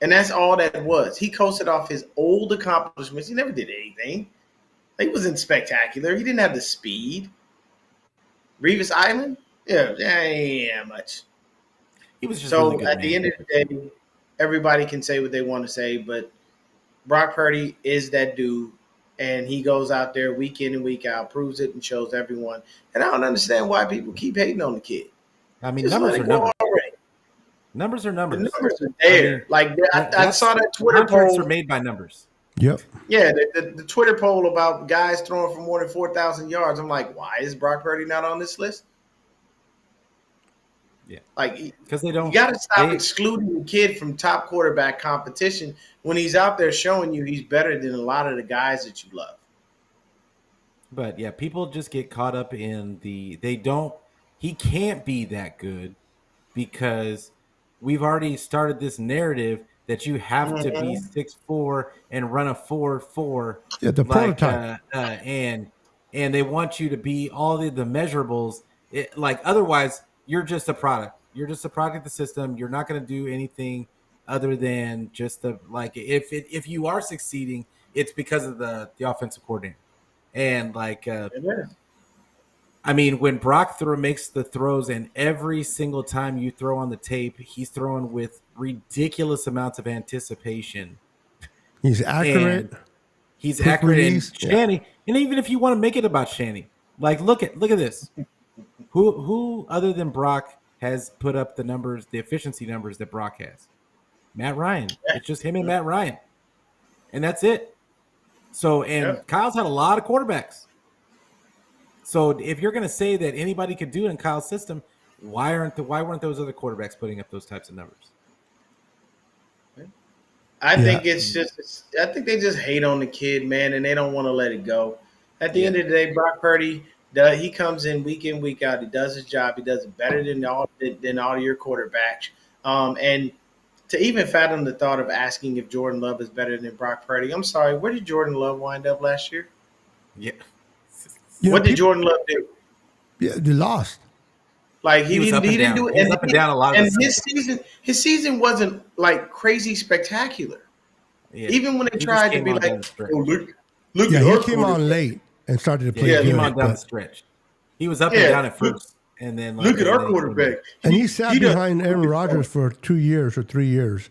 And that's all that was. He coasted off his old accomplishments. He never did anything. He wasn't spectacular. He didn't have the speed. Revis Island? Yeah, ain't much. He was just So really good at the end of the day, everybody can say what they want to say, but Brock Purdy is that dude, and he goes out there week in and week out, proves it, and shows everyone. And I don't understand why people keep hating on the kid. I mean, Just numbers let are it go numbers. already. Numbers are The numbers. numbers are there. I saw that Twitter Contracts poll. are made by numbers. Yep. Yeah, the Twitter poll about guys throwing for more than 4,000 yards. I'm like, why is Brock Purdy not on this list? Yeah, like because they don't. You got to stop excluding the kid from top quarterback competition when he's out there showing you he's better than a lot of the guys that you love. But yeah, people just get caught up in they don't. He can't be that good because we've already started this narrative that you have to be 6'4" and run a 4.4. Yeah, the prototype. And they want you to be all the measurables. Otherwise, you're just a product. You're just a product of the system. You're not going to do anything other than just if you are succeeding, it's because of the offensive coordinator. And I mean, when Brock makes the throws, and every single time you throw on the tape, he's throwing with ridiculous amounts of anticipation. He's accurate. And he's accurate. And release. Shanny, and even if you want to make it about Shanny, look at this. Who other than Brock has put up the numbers, the efficiency numbers that Brock has? Matt Ryan. It's just him and Matt Ryan, and that's it. So, and Yep. Kyle's had a lot of quarterbacks. So, if you're going to say that anybody could do it in Kyle's system, why weren't those other quarterbacks putting up those types of numbers? I Yeah. think I think they just hate on the kid, man, and they don't want to let it go. At the end of the day, Brock Purdy, he comes in, week out. He does his job. He does it better than all of your quarterbacks. And to even fathom the thought of asking if Jordan Love is better than Brock Purdy, I'm sorry, where did Jordan Love wind up last year? Yeah. What did Jordan Love do? Yeah, they lost. Like He was up and didn't down. do it. He was up and down a lot of And the his season wasn't like crazy spectacular. Yeah. Even when they He just tried to came be on down like, the stretch. oh, look Yeah, at he our came on quarterback. late and started to Yeah, play he good. came on down the but- stretch. He was up and Yeah, down at look- first, and then Look at our and then he- quarterback. and he sat does- behind Aaron Rodgers for 2 years or 3 years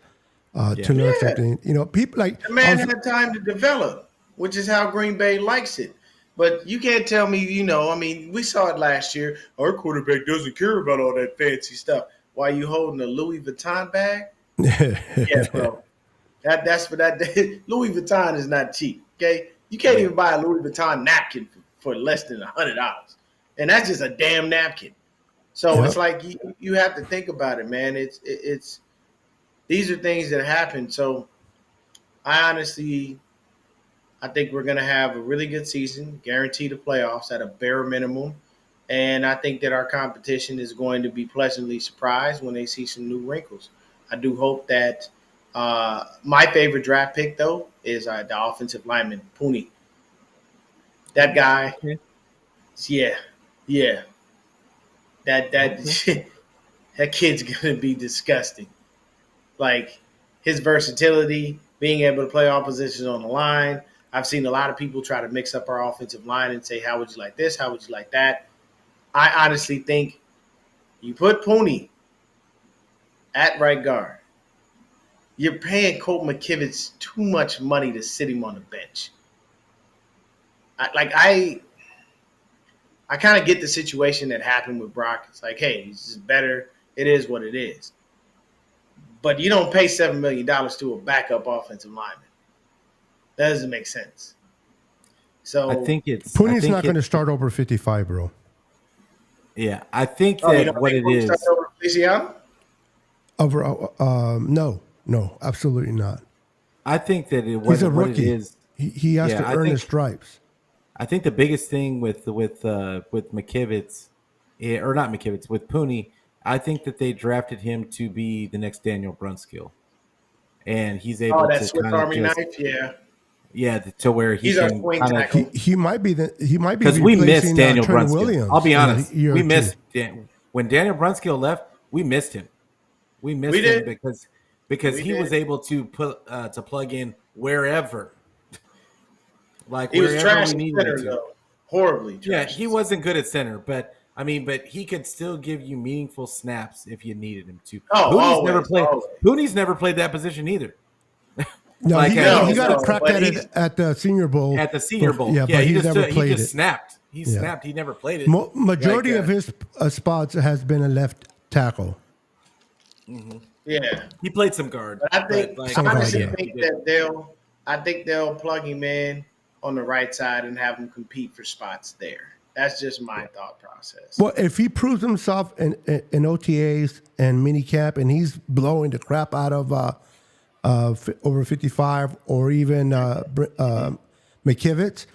to learn Yeah. something. You know, people like The man had time to develop, which is how Green Bay likes it. But you can't tell me, we saw it last year. Our quarterback doesn't care about all that fancy stuff. Why you holding a Louis Vuitton bag? Yeah, bro. That's for that. Louis Vuitton is not cheap. Okay, you can't even buy a Louis Vuitton napkin for less than $100, and that's just a damn napkin. So Yep. it's like you have to think about it, man. It's these are things that happen. So I think we're going to have a really good season, guarantee the playoffs at a bare minimum. And I think that our competition is going to be pleasantly surprised when they see some new wrinkles. I do hope that my favorite draft pick, though, is the offensive lineman, Pooney. That guy, yeah. That that kid's going to be disgusting. Like his versatility, being able to play all positions on the line. I've seen a lot of people try to mix up our offensive line and say, how would you like this? How would you like that? I honestly think you put Pooney at right guard. You're paying Colt McKivitz too much money to sit him on the bench. I kind of get the situation that happened with Brock. It's like, hey, he's just better. It is what it is. But you don't pay $7 million to a backup offensive lineman. That doesn't make sense. So I think it's Pooney's I think not going to it- start over 55, bro. Yeah, I think you that don't what think it Pooney is. starts over Feliciano? Over, no, absolutely not. I think that it He's a wasn't what it rookie. is. He has Yeah, to I earn think- his stripes. I think the biggest thing with McKivitz, or not McKivitz, with Pooney, I think that they drafted him to be the next Daniel Brunskill, and he's able Oh, that to Swiss kind of Army just knife? Yeah. to where he He's our can swing kind of tackle. He might be because we missed replacing, Daniel Trent Brunskill. Williams I'll be in a honest, year we or missed two. when Daniel Brunskill left. We missed him. We missed We him did. because We he did. was able to plug in wherever, like He was wherever trash we at needed center, him to. though. Horribly Yeah, trash. he wasn't good at center, but he could still give you meaningful snaps if you needed him to. Oh, Pooney's never played that position either. No, Like, he no, got no, a crack but at he's- it at the Senior Bowl. At the Senior Bowl, Yeah, but he's never played he just it. snapped. He Yeah. snapped. He never played it. Majority Like, of his spots has been a left tackle. Yeah. he played some guard. But I think but, Some I guard, honestly yeah. think that they'll plug him in on the right side and have him compete for spots there. That's just my thought process. Well, if he proves himself in OTAs and minicamp, and he's blowing the crap out of over 55 or even McKivitz,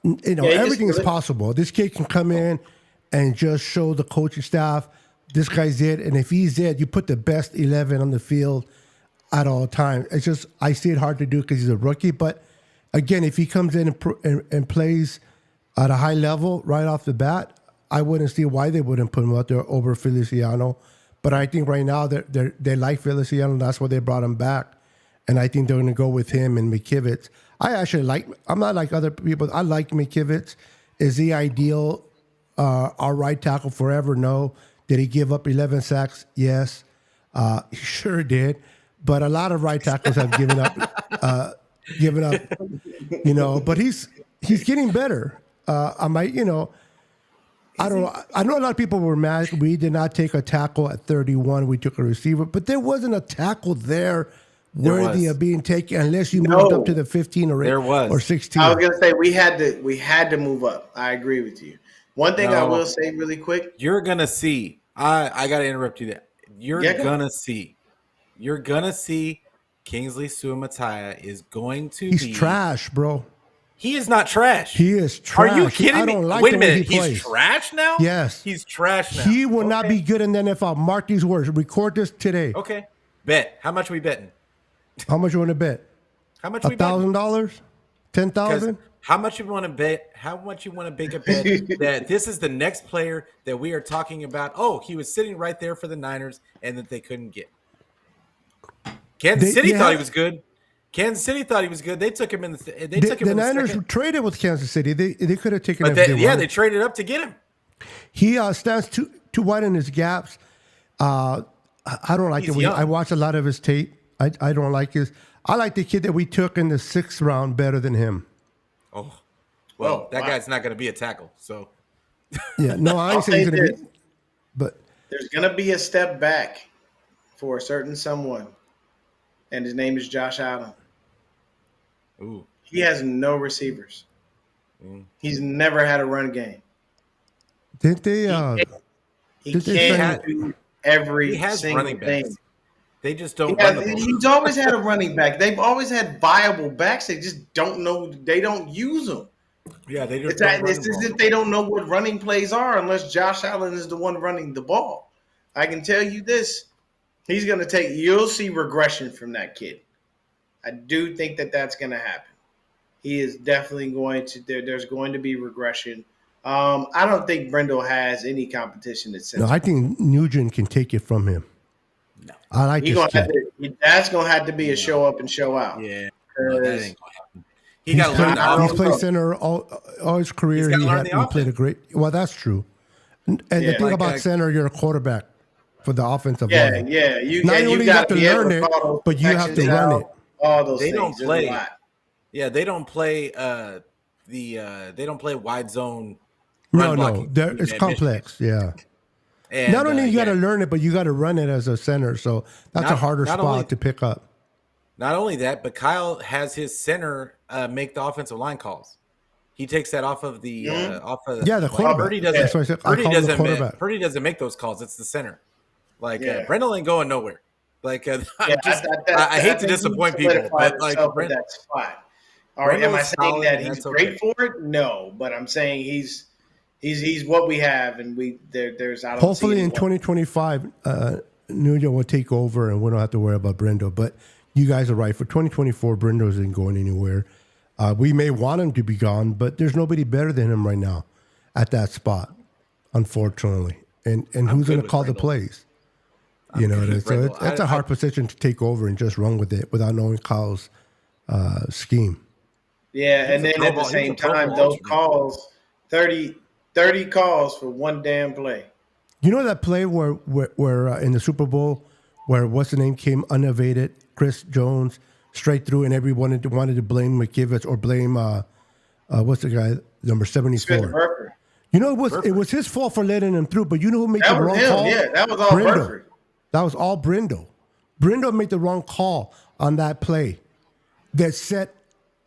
everything is really- possible. This kid can come in and just show the coaching staff this guy's it, and if he's it, you put the best 11 on the field at all times. It's just I see it hard to do because he's a rookie, but again, if he comes in and plays at a high level right off the bat, I wouldn't see why they wouldn't put him out there over Feliciano. But I think right now they like Feliciano. That's why they brought him back, and I think they're going to go with him and McKivitz. I'm not like other people. I like McKivitz. Is he ideal? Our right tackle forever? No. Did he give up 11 sacks? Yes, he sure did. But a lot of right tackles have given up. But he's getting better. I don't know. I know a lot of people were mad. We did not take a tackle at 31. We took a receiver, but there wasn't a tackle there worthy of being taken unless you moved up to the 15 or 16. I was gonna say we had to move up. I agree with you. One thing I will say really quick. You're gonna see. I gotta interrupt you there. You're gonna see Kingsley Suamataia is going to He's trash, bro. He is not trash. He is trash. Are you kidding me? Like Wait a minute. He's trash now? Yes. He's trash now. He will not be good in the NFL. Mark these words. Record this today. Okay. Bet. How much are we betting? How much you want to bet? How much? $1,000? $10,000? How much you want to bet? How much you want to make a bet that this is the next player that we are talking about? Oh, he was sitting right there for the Niners, and that they couldn't get. Kansas City thought he was good. Kansas City thought he was good. They took him in the Niners traded with Kansas City. They could have taken him. They traded up to get him. He stands too wide in his gaps. I don't like it. I watch a lot of his tape. I don't like his. I like the kid that we took in the 6th round better than him. Oh, well, that guy's not going to be a tackle. So, yeah, no, I ain't saying he's going to be. But there's going to be a step back for a certain someone, and his name is Josh Allen. Ooh. He has no receivers. He's never had a run game. Didn't they? He can't do every single running thing. Backs. They just don't. He's always had a running back. They've always had viable backs. They just don't know. They don't use them. Yeah, they just. It's as if they don't know what running plays are unless Josh Allen is the one running the ball. I can tell you this: he's going to take. You'll see regression from that kid. I do think that's going to happen. He is definitely going to. There's going to be regression. I don't think Brindle has any competition at center. No, I think Nugent can take it from him. No, I like this kid. That's going to have to be a show up and show out. Yeah, that ain't going to happen. He got to learn the offense. He's played center all his career. He played a great. Well, that's true. And the thing about center, you're a quarterback for the offensive line. Yeah. You have to learn it, but you have to run it. All those they things. Don't play. Yeah, they don't play. They don't play wide zone. No, it's complex. Yeah. And, not only you got to learn it, but you got to run it as a center. So that's a harder spot to pick up. Not only that, but Kyle has his center make the offensive line calls. He takes that off of the the quarterback. Purdy doesn't. Purdy doesn't make those calls. It's the center. Brendel ain't going nowhere. I hate to disappoint people, but that's fine. All right, am I saying that he's great for it? No, but I'm saying he's what we have, and there's. I don't hopefully in 2025, Nugent will take over, and we don't have to worry about Brindle. But you guys are right. For 2024, Brindle isn't going anywhere. We may want him to be gone, but there's nobody better than him right now at that spot, unfortunately. And who's going to call the plays? So it's a hard position to take over and just run with it without knowing Kyle's scheme. Yeah, and then at the same time, those calls, 30 calls for one damn play. You know that play where in the Super Bowl where what's the name came unevaded, Chris Jones straight through, and everyone wanted to blame McKivitz or blame what's the guy number 74. It was his fault for letting him through, but you know who made the wrong call? Yeah, that was all Burford. That was all Brindle. Brindle made the wrong call on that play that set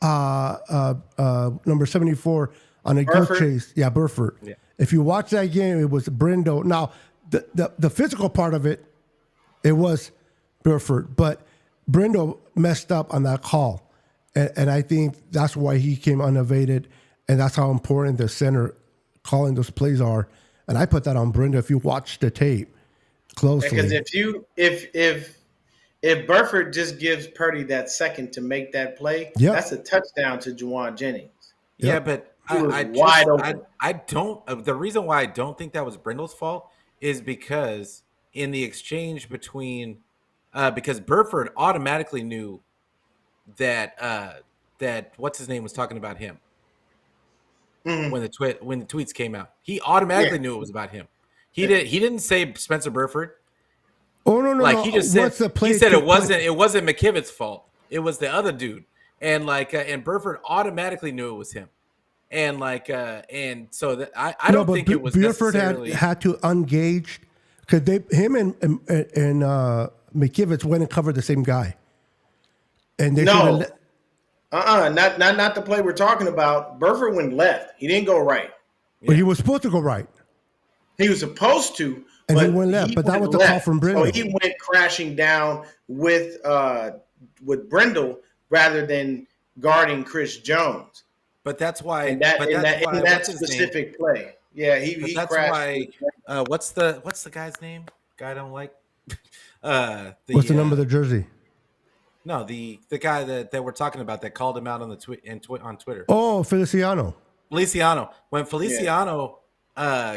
number 74 on a good chase. Yeah, Burford. Yeah. If you watch that game, it was Brindle. Now, the physical part of it was Burford, but Brindle messed up on that call. And I think that's why he came unevaded, and that's how important the center calling those plays are. And I put that on Brindle if you watch the tape closely. Because if Burford just gives Purdy that second to make that play, that's a touchdown to Juwan Jennings. Yeah, but wide open. I don't. The reason why I don't think that was Brindle's fault is because in the exchange between, because Burford automatically knew that what's his name was talking about him when the tweets came out. He automatically knew it was about him. He didn't say Spencer Burford. Oh no! He just said it wasn't McKivitz's fault. It was the other dude, and Burford automatically knew it was him. and and so that I don't think it was Buford necessarily. had to engage because him and McKivitz went and covered the same guy, and they No. should Not the play we're talking about. Burford went left. He didn't go right. But he was supposed to go right, He was supposed to, and but he went left. But that was the call from Brindle. So he went crashing down with Brindle rather than guarding Chris Jones. But that's why. In that what's specific play, yeah, he that's crashed. why. What's the guy's name? Guy I don't like. What's the number of the jersey? No, the guy that we're talking about that called him out on the on Twitter. Oh, Feliciano. When Feliciano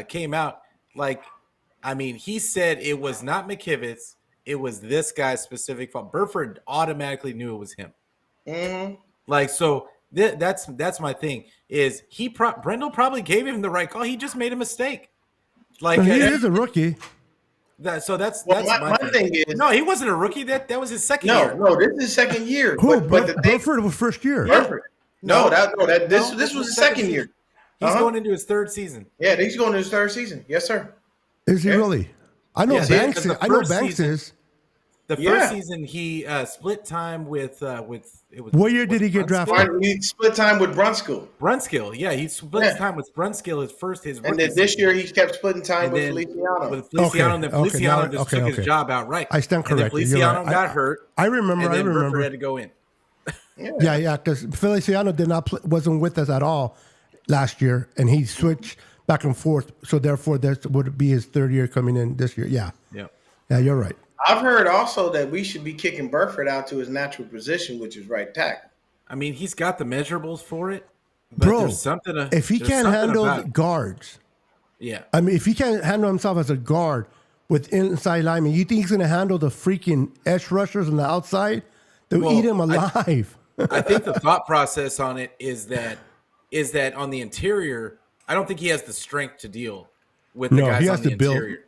came out, he said it was not McKivitz, it was this guy's specific fault. Burford automatically knew it was him. Mm-hmm. So that's my thing. Is Brindle probably gave him the right call. He just made a mistake. He is a rookie. That's my thing is, no, he wasn't a rookie. That was his second year. No, this is his second year. Who? Burford was first year. Burford. This was his second year. He's going into his third season. Yeah, he's going to his third season. Yes, sir. Is he really? I know Banks. I know Banks is. The first season, he split time with it was. What year did he get drafted? He split time with Brunskill. Yeah, he split time with Brunskill. His and then this year he kept splitting time with Feliciano. And then Feliciano just took his job outright. I stand corrected. Feliciano got hurt. I remember. And then Burford had to go in. Yeah, because Feliciano wasn't with us at all last year, and he switched back and forth. So therefore, that would be his third year coming in this year. Yeah, you're right. I've heard also that we should be kicking Burford out to his natural position, which is right tackle. I mean, he's got the measurables for it, but bro. There's something. If he can't handle guards, I mean, if he can't handle himself as a guard with inside linemen, you think he's going to handle the freaking edge rushers on the outside? They'll eat him alive. I think the thought process on it is that on the interior, I don't think he has the strength to deal with the guys on the interior.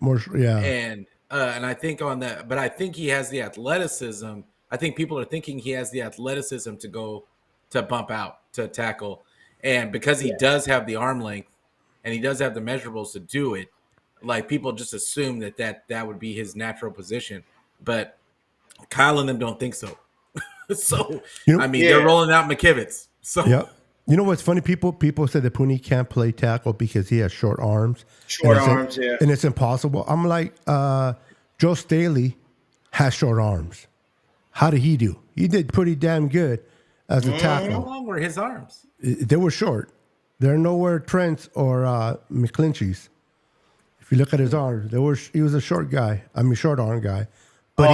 And I think on that, but I think he has the athleticism. I think people are thinking he has the athleticism to go to bump out to tackle, and because he does have the arm length and he does have the measurables to do it, people just assume that would be his natural position. But Kyle and them don't think so. So they're rolling out McKivitz. So you know what's funny? People say that Pooney can't play tackle because he has short arms. And it's impossible. I'm like, Joe Staley has short arms. How did he do? He did pretty damn good as a tackle. How long were his arms? They were short. They're nowhere Trent's or McClinchy's. If you look at his arms, he was a short guy. I mean, short arm guy. But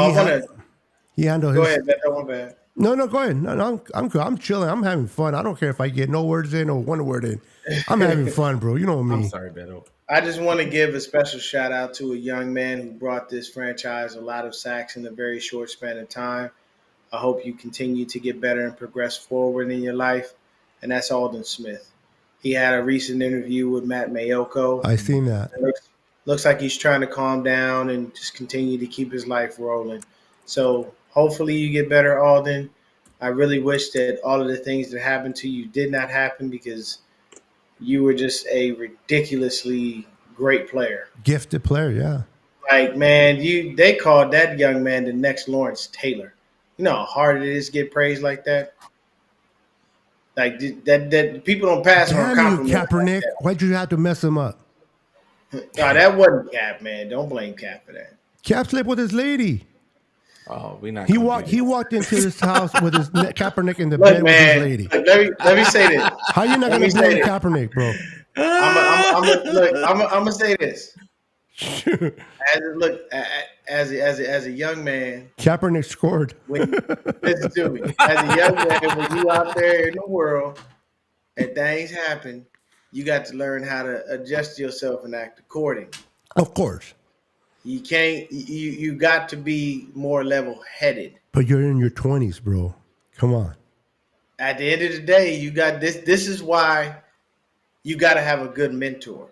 he handled his. Go ahead, that one bad. No, go ahead. No, I'm good. I'm chilling. I'm having fun. I don't care if I get no words in or one word in. I'm having fun, bro. You know me. I'm sorry, Beto. I just want to give a special shout out to a young man who brought this franchise a lot of sacks in a very short span of time. I hope you continue to get better and progress forward in your life. And that's Alden Smith. He had a recent interview with Matt Mayoko. I seen that. Looks like he's trying to calm down and just continue to keep his life rolling. So hopefully you get better, Alden. I really wish that all of the things that happened to you did not happen because you were just a ridiculously great player. Gifted player, yeah. Man, they called that young man the next Lawrence Taylor. You know how hard it is to get praised like that? That people don't pass on compliments. Kaepernick. Like why'd you have to mess him up? No, that wasn't Cap, man. Don't blame Cap for that. Cap slept with his lady. Oh, we not. He walked into his house with his Kaepernick in the bed with his lady. Let me say this. How you not gonna blame Kaepernick, bro? I'm gonna say this. As a young man, Kaepernick scored. Listen to me. As a young man, when you out there in the world and things happen, you got to learn how to adjust yourself and act accordingly. Of course. You can't. You got to be more level-headed. But you're in your 20s, bro. Come on. At the end of the day, you got this. This is why you got to have a good mentor.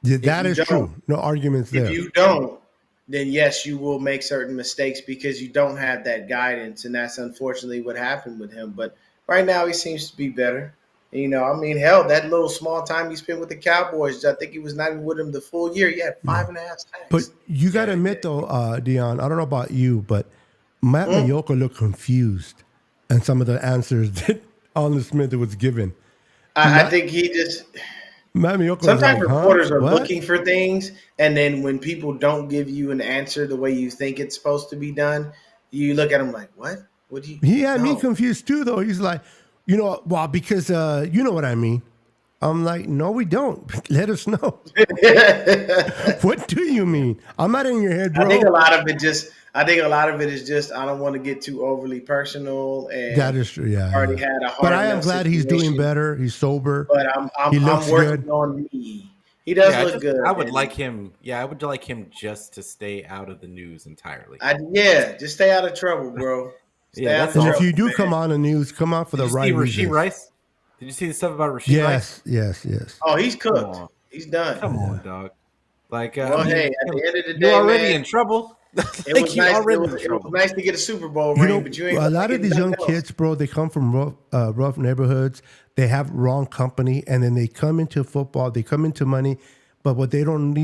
Yeah, that is true. No arguments there. If you don't, then yes, you will make certain mistakes because you don't have that guidance, and that's unfortunately what happened with him. But right now, he seems to be better. I mean, hell, that little small time he spent with the Cowboys, I think he was not even with them the full year. He had 5.5 But sacks. you got to admit, though, Dion, I don't know about you, but Matt Mallorca looked confused and some of the answers that Arnold Smith was given. I think he just Matt Mallorca was sometimes like, huh? reporters are What? looking for things, and then when people don't give you an answer the way you think it's supposed to be done, you look at them like, what? What do you? He had me No. confused too, though. He's like, well, because you know what I mean. I'm like, no, we don't. Let us know. What do you mean? I'm not in your head, bro. I think a lot of it is just I don't want to get too overly personal, and That is true. Yeah. already yeah. had a hard. But I am enough glad he's doing situation, better. He's sober. But He I'm looks working good. on me. He does look good. I would and like him. Yeah, I would like him just to stay out of the news entirely. just stay out of trouble, bro. Stay Yeah, out that's of And all. if trouble, you do man. come on the news, come on for Did the you right see Rasheed reasons. Rice? Did you see the stuff about Rasheed Rice? Yes. Oh, he's Come cooked. on. He's done. Come on, dog. Like, Well, I mean, hey, at the end of the you're day, already man, in trouble. it Like, was you're nice. already It in was trouble. nice to get a Super Bowl You ring, know, but you ain't a gonna lot get of these young nothing else. kids, bro, they come from rough neighborhoods. They have wrong company, and then they come into football. They come into money, but what they don't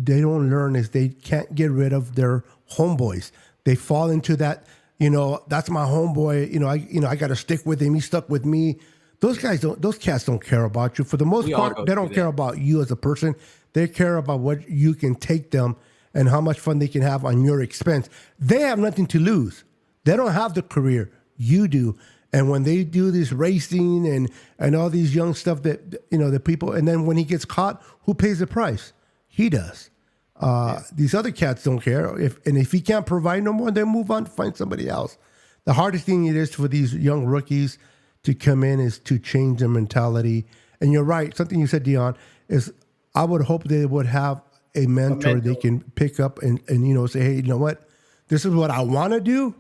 learn is they can't get rid of their homeboys. They fall into that. That's my homeboy. I got to stick with him. He stuck with me. Those cats don't care about you. For the most We all part, go they through don't care that. about you as a person. They care about what you can take them and how much fun they can have on your expense. They have nothing to lose. They don't have the career. You do. And when they do this racing and all these young stuff that, the people, and then when he gets caught, who pays the price? He does. These other cats don't care. If he can't provide no more, then move on to find somebody else. The hardest thing it is for these young rookies to come in is to change their mentality. And you're right. Something you said, Dion, is I would hope they would have a mentor they can pick up and say, hey, you know what? This is what I want to do,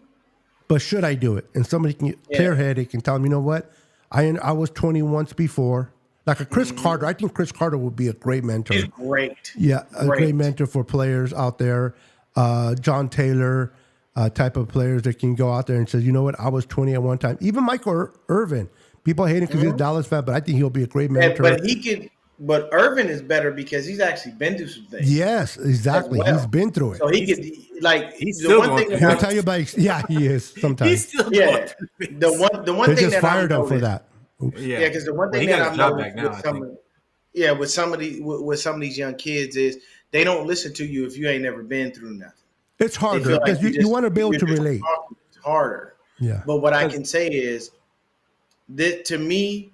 but should I do it? And somebody can clear headed can tell them, you know what? I was 20 once before. Like a Chris Carter. I think Chris Carter would be a great mentor. He's great. Yeah, a great mentor for players out there. John Taylor type of players that can go out there and say, you know what, I was 20 at one time. Even Michael Irvin. People hate him because he's a Dallas fan, but I think he'll be a great mentor. But Irvin is better because he's actually been through some things. Yes, exactly. Well. He's been through it. So he could he's the still one going thing through He'll about tell you about, yeah, he is sometimes. He's still going through it. the one They thing just that fired I've him for noticed- that. Oops. Yeah, because the one Well, thing he that got I've his job noticed back now, with I some think. with some of these young kids is they don't listen to you if you ain't never been through nothing. It's They harder feel like because you want to be able you're to just relate. talking. It's harder. Yeah. But what I can say is that to me,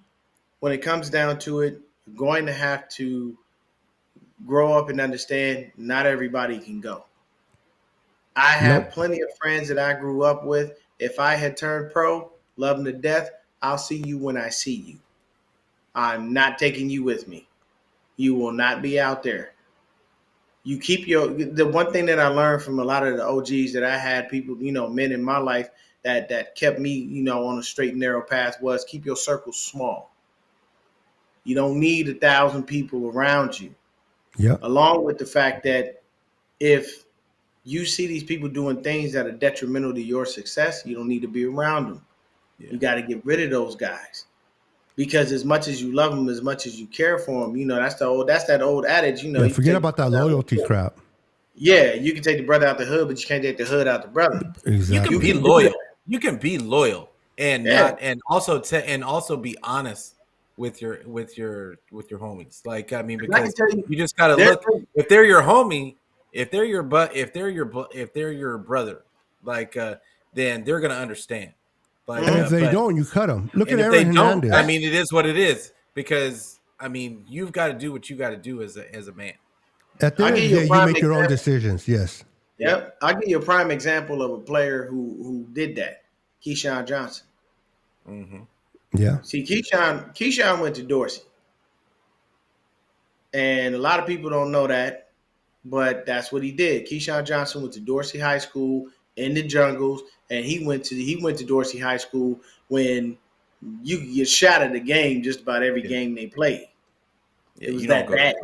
when it comes down to it, you're going to have to grow up and understand not everybody can go. I have plenty of friends that I grew up with. If I had turned pro, love them to death, I'll see you when I see you. I'm not taking you with me. You will not be out there. You keep the one thing that I learned from a lot of the OGs that I had, people, men in my life that kept me, on a straight and narrow path was keep your circle small. You don't need 1,000 people around you. Yeah. Along with the fact that if you see these people doing things that are detrimental to your success, you don't need to be around them. Yeah. You got to get rid of those guys. Because as much as you love them, as much as you care for them, that's that old adage. Yeah, forget about that loyalty crap. Yeah, you can take the brother out the hood, but you can't take the hood out the brother. Exactly. You can be loyal. You can be loyal and also be honest with your homies. Like, I mean, because you just gotta look. If they're your homie, if they're your brother, like, then they're gonna understand. Like, and if they don't, you cut them. Look at Aaron Hernandez. I mean, it is what it is. Because I mean, you've got to do what you got to do as a man. At the end of the day, you make your own decisions. Yes. Yep. I'll give you a prime example of a player who did that. Keyshawn Johnson. Mm-hmm. Yeah. See, Keyshawn went to Dorsey. And a lot of people don't know that, but that's what he did. Keyshawn Johnson went to Dorsey High School in the jungles, and he went to Dorsey High School when you could get shot at the game just about every game they played. Yeah, it was that bad.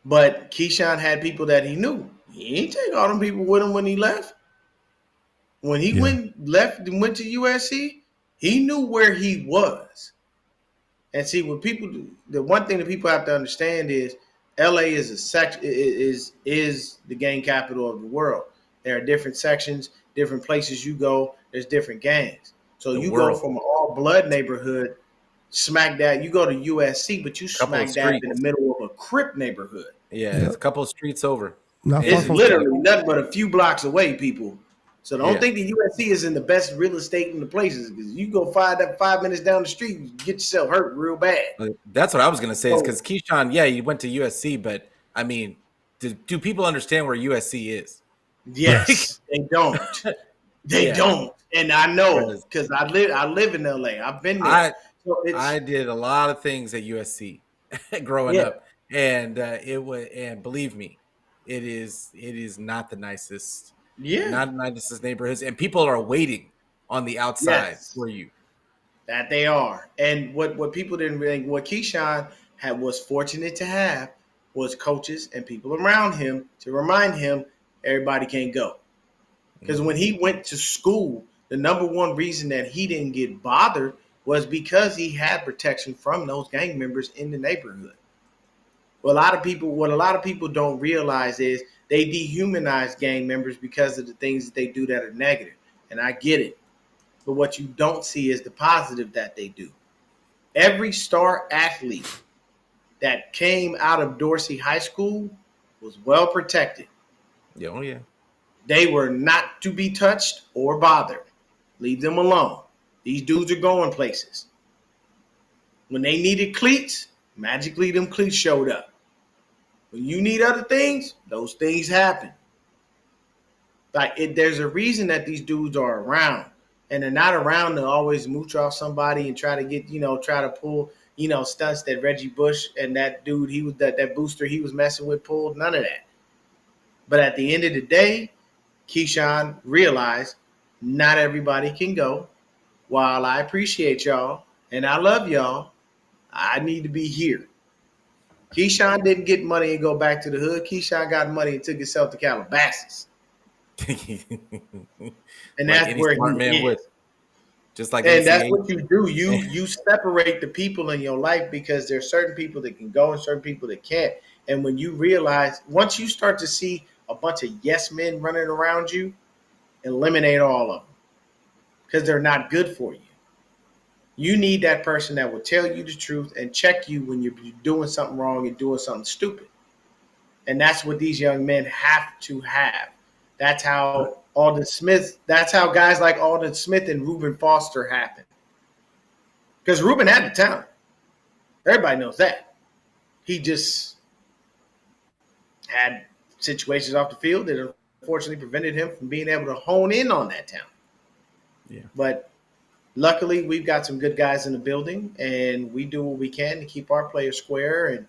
But Keyshawn had people that he knew. He ain't take all them people with him when he left. When he went to USC, He knew where he was. And see, what people do, the one thing that people have to understand is LA is a is the gang capital of the world. There are different sections, different places you go. There's different gangs. So you go from an all blood neighborhood, smack dab. You go to USC, but you smack dab in the middle of a Crip neighborhood. Yeah, it's a couple of streets over. It's literally nothing but a few blocks away, people. So don't think the USC is in the best real estate in the places, because you go 5 minutes down the street, you get yourself hurt real bad. That's what I was gonna say. Is because Keyshawn, he went to USC, but I mean, do people understand where USC is? Yes, they don't. They don't, and I know because I live in LA. I've been there. I did a lot of things at USC growing up, and and believe me, it is not the nicest. Not the nicest neighborhoods, and people are waiting on the outside for you. That they are, and what people didn't really, what Keyshawn was fortunate to have was coaches and people around him to remind him everybody can't go. Because when he went to school, the number one reason that he didn't get bothered was because he had protection from those gang members in the neighborhood. Well, what a lot of people don't realize is they dehumanize gang members because of the things that they do that are negative. And I get it. But what you don't see is the positive that they do. Every star athlete that came out of Dorsey High School was well protected. Yeah, oh yeah. They were not to be touched or bothered. Leave them alone. These dudes are going places. When they needed cleats, magically them cleats showed up. When you need other things, those things happen. There's a reason that these dudes are around, and they're not around to always mooch off somebody and try to get, try to pull, stunts that Reggie Bush and that dude, he was that booster he was messing with pulled. None of that. But at the end of the day, Keyshawn realized not everybody can go. While I appreciate y'all and I love y'all, I need to be here. Keyshawn didn't get money and go back to the hood. Keyshawn got money and took himself to Calabasas. And that's where he is. Would. Just like and that's what you do. You separate the people in your life because there's certain people that can go and certain people that can't. And when you realize, once you start to see a bunch of yes men running around you, eliminate all of them because they're not good for you. You need that person that will tell you the truth and check you when you're doing something wrong and doing something stupid. And that's what these young men have to have. That's how that's how guys like Alden Smith and Reuben Foster happen. Because Reuben had the talent. Everybody knows that. He just had situations off the field that unfortunately prevented him from being able to hone in on that talent. Yeah. But luckily, we've got some good guys in the building, and we do what we can to keep our players square. And,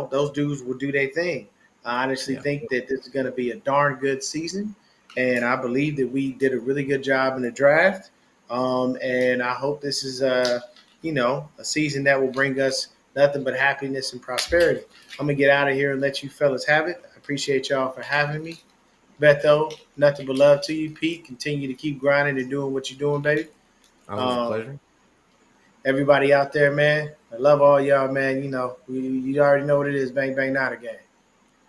those dudes will do their thing. I honestly think that this is going to be a darn good season, and I believe that we did a really good job in the draft. And I hope this is, a season that will bring us nothing but happiness and prosperity. I'm going to get out of here and let you fellas have it. I appreciate y'all for having me. Beto, nothing but love to you. Pete, continue to keep grinding and doing what you're doing, baby. Always a pleasure. Everybody out there, man, I love all y'all, man. You already know what it is. Bang, bang, not a game.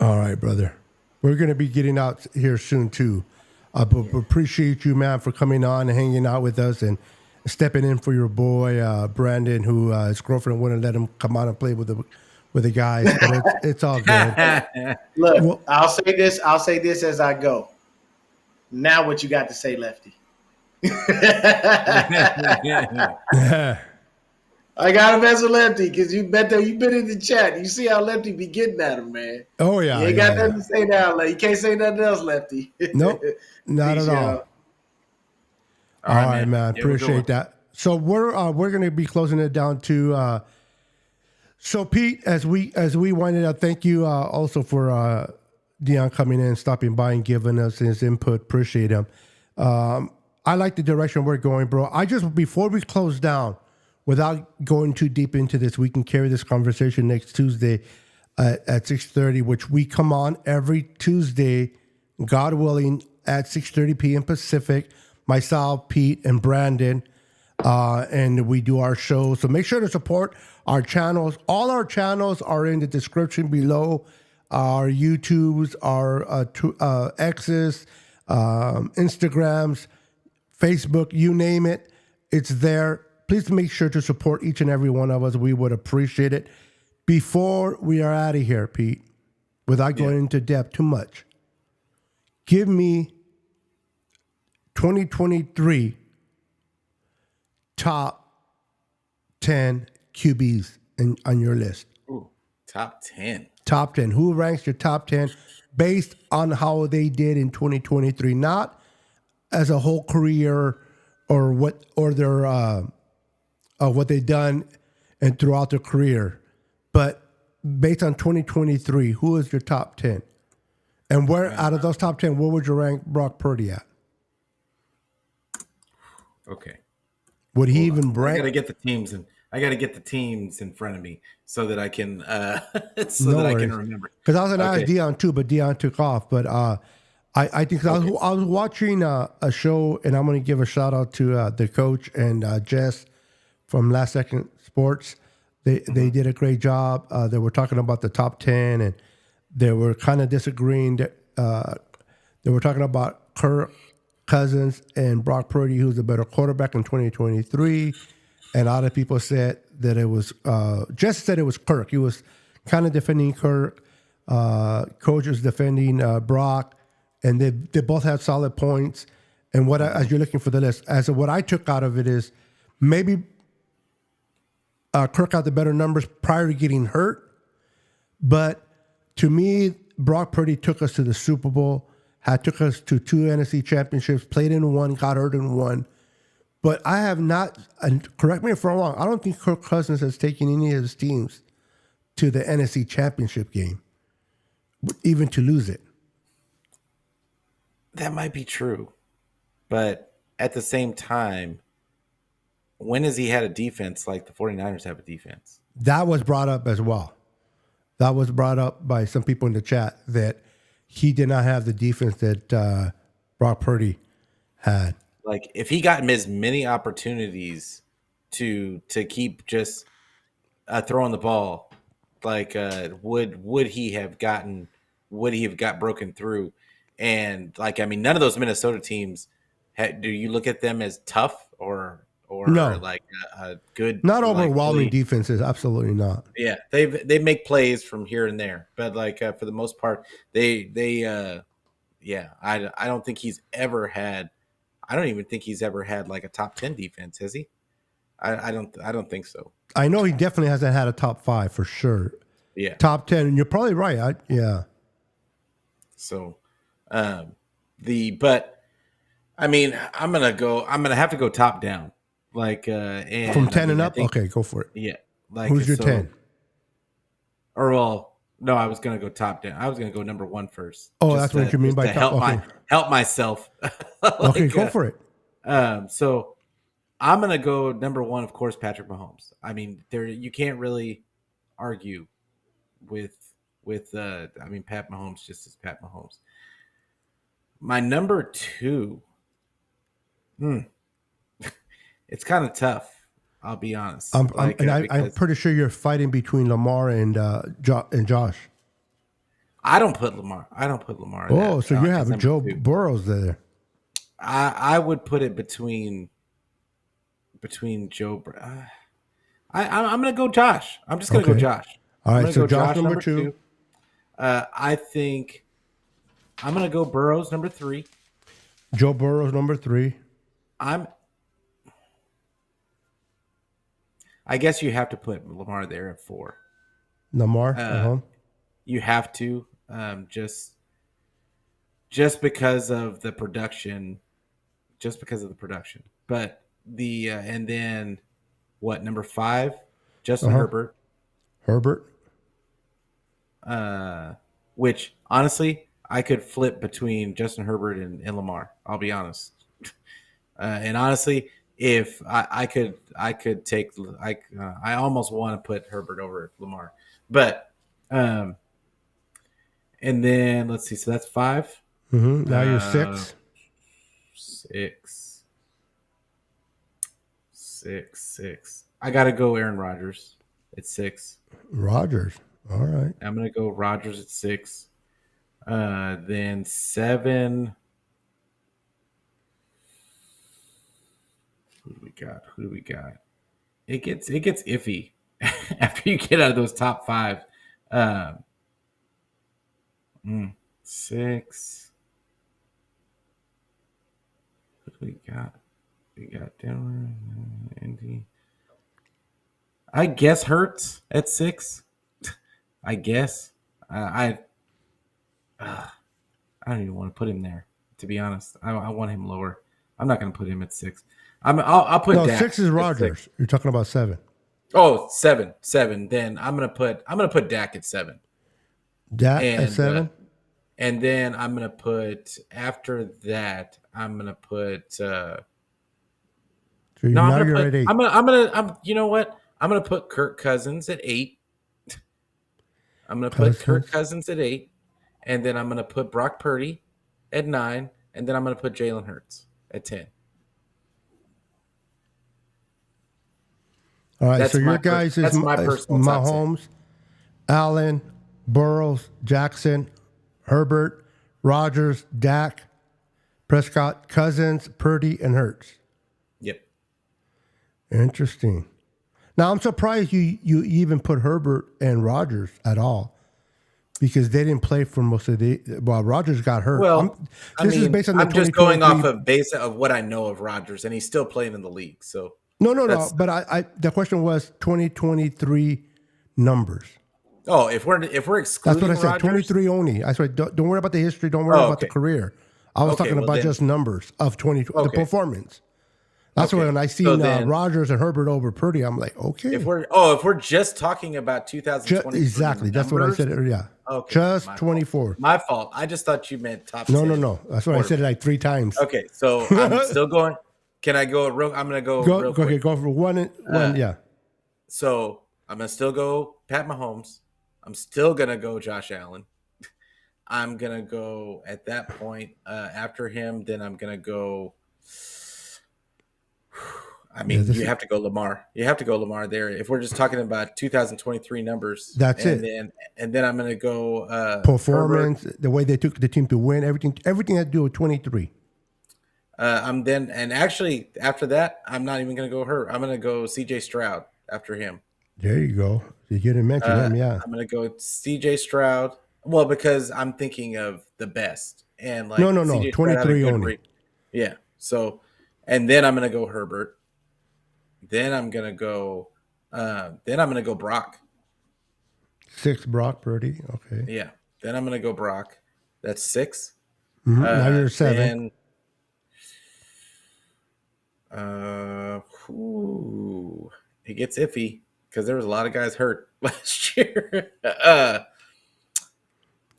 All right, brother. We're going to be getting out here soon, too. But appreciate you, man, for coming on and hanging out with us and stepping in for your boy, Brandon, who his girlfriend wouldn't let him come out and play with the guys. But it's all good. Look, well, I'll say this as I go. Now what you got to say, Lefty? I gotta mess with Lefty because you've been in the chat. You see how Lefty be getting at him, man. Oh yeah, you ain't got nothing to say now, like you can't say nothing else, Lefty. Nope, not at all. All right, man. Appreciate that. So we're gonna be closing it down to. So Pete, as we wind it up, thank you also for Dion coming in, stopping by, and giving us his input. Appreciate him. I like the direction we're going, bro. Before we close down, without going too deep into this, we can carry this conversation next Tuesday at 6:30, which we come on every Tuesday, God willing, at 6:30 p.m. Pacific. Myself, Pete, and Brandon. and we do our show. So make sure to support our channels. All our channels are in the description below. Our YouTubes, our X's, Instagrams, Facebook, you name it, it's there. Please make sure to support each and every one of us. We would appreciate it. Before we are out of here, Pete, without going into depth too much, give me 2023 top 10 QBs on your list. Ooh, top 10. Top 10. Who ranks your top 10 based on how they did in 2023? Not as a whole career or what they've done and throughout their career, but based on 2023, who is your top 10? And where out of those top 10, where would you rank Brock Purdy at? Okay. Would he even rank? I got to get the teams in front of me so that I can I can remember. Because I was going to ask Dion too, but Dion took off. But I think I was watching a show, and I'm going to give a shout out to the coach and Jess from Last Second Sports. They did a great job. They were talking about the top 10, and they were kind of disagreeing. They were talking about Kirk Cousins and Brock Purdy, who's a better quarterback in 2023. And a lot of people said that it was, Jess said it was Kirk. He was kind of defending Kirk. Coach was defending Brock. And they both had solid points. And as you're looking for the list, what I took out of it is maybe Kirk had the better numbers prior to getting hurt. But to me, Brock Purdy took us to the Super Bowl, took us to 2 NFC championships, played in one, got hurt in one. But I have not, and correct me if I'm wrong, I don't think Kirk Cousins has taken any of his teams to the NFC championship game, even to lose it. That might be true. But at the same time, when has he had a defense like the 49ers have a defense? That was brought up as well. That was brought up by some people in the chat that he did not have the defense that Brock Purdy had. Like, if he got as many opportunities to keep just throwing the ball, like would he have got broken through? And like, I mean, none of those Minnesota teams do you look at them as tough or no, like a good, not overwhelming defenses? Absolutely not. Yeah, they make plays from here and there, but like for the most part, I don't think he's ever had. I don't even think he's ever had like a top 10 defense, has he? I don't think so. I know he definitely hasn't had a top 5 for sure. Yeah, top 10, and you're probably right. Yeah. So, but I mean, I'm gonna have to go top down, like and from 10 and up. Okay, go for it. Yeah, like who's your 10? Or well, no, I was gonna go top down. I was gonna go number 1 first. Oh, that's what you mean by top. Help myself. Like, okay, go for it. So I'm gonna go number 1, of course, Patrick Mahomes. I mean, you can't really argue with Pat Mahomes just as Pat Mahomes. My number 2, it's kind of tough. I'll be honest. I'm pretty sure you're fighting between Lamar and Josh. I don't put Lamar. Oh, so you have Joe Burrows there. I would put it between Joe. I'm going to go Josh. I'm just going to go Josh. All right, so Josh number 2. I think I'm going to go Burrows number 3. Joe Burrows number 3. I guess you have to put Lamar there at 4. Lamar, you have to just because of the production, But and then what? Number 5, Justin Herbert. Which honestly, I could flip between Justin Herbert and Lamar. I'll be honest. And honestly, if I could take, I almost want to put Herbert over Lamar, but and then let's see. So that's 5. Now you're 6. 6. I gotta go Aaron Rodgers at 6. Rodgers. All right. I'm gonna go Rodgers at 6. Then 7. Who do we got? It gets iffy after you get out of those top 5. 6. Who do we got? We got Denver, Indy. I guess Hurts at 6. I guess. I don't even want to put him there. To be honest, I want him lower. I'm not going to put him at 6. I'll put Dak 6 is at Rodgers. 6. You're talking about 7. Oh, 7. Then I'm gonna put Dak at 7. Dak at 7. And then I'm gonna put after that. I'm gonna put. So No, you're at 8. You know what? I'm gonna put Kirk Cousins at 8. I'm gonna put Kirk Cousins at 8, and then I'm gonna put Brock Purdy at 9, and then I'm gonna put Jalen Hurts at 10. All right, That's so my your guys is my personal top 10. Mahomes, Allen, Burrows, Jackson, Herbert, Rodgers, Dak, Prescott, Cousins, Purdy, and Hurts. Yep. Interesting. Now I'm surprised you even put Herbert and Rodgers at all, because they didn't play for most of the. Well, Rodgers got hurt. Well, this is based on the I'm just going 2023 off of what I know of Rodgers, and he's still playing in the league. So No. But I the question was 2023 numbers. oh, if we're That's excluding what I said. Rodgers, 23 only. I said don't worry about the history. Don't worry about the okay. career. I was Okay, talking well about then- just numbers of 20. The Okay. performance. That's Okay, why when I see so then- Rodgers and Herbert over Purdy, I'm like, okay. if we're just talking about 2020, Exactly. That's what I said. Yeah. Okay, Just my fault. 24. My fault. I just thought you meant top. No, 10. no. That's what I said it like 3 times. Okay, so I'm still going. Can I go real? I'm gonna go real quick. Okay, go for one. Yeah. So I'm gonna still go Pat Mahomes. I'm still gonna go Josh Allen. I'm gonna go at that point after him. Then I'm gonna go. I mean, Yeah, you have to go Lamar. You have to go Lamar there. If we're just talking about 2023 numbers, That's and it. Then I'm gonna go Performance, Herbert. the way they took the team to win, everything had to do with 23. I'm then and actually after that, I'm not even gonna go her. I'm gonna go C.J. Stroud after him. There you go. You didn't mention him, yeah. I'm gonna go C.J. Stroud. Well, because I'm thinking of the best and like No. CJ Stroud had a 23 good only. yeah. So, and then I'm gonna go Herbert. Then I'm gonna go. Brock. 6 Brock Purdy. Okay. Yeah. Then I'm gonna go Brock. That's 6. Now you're 7. It gets iffy because there was a lot of guys hurt last year. You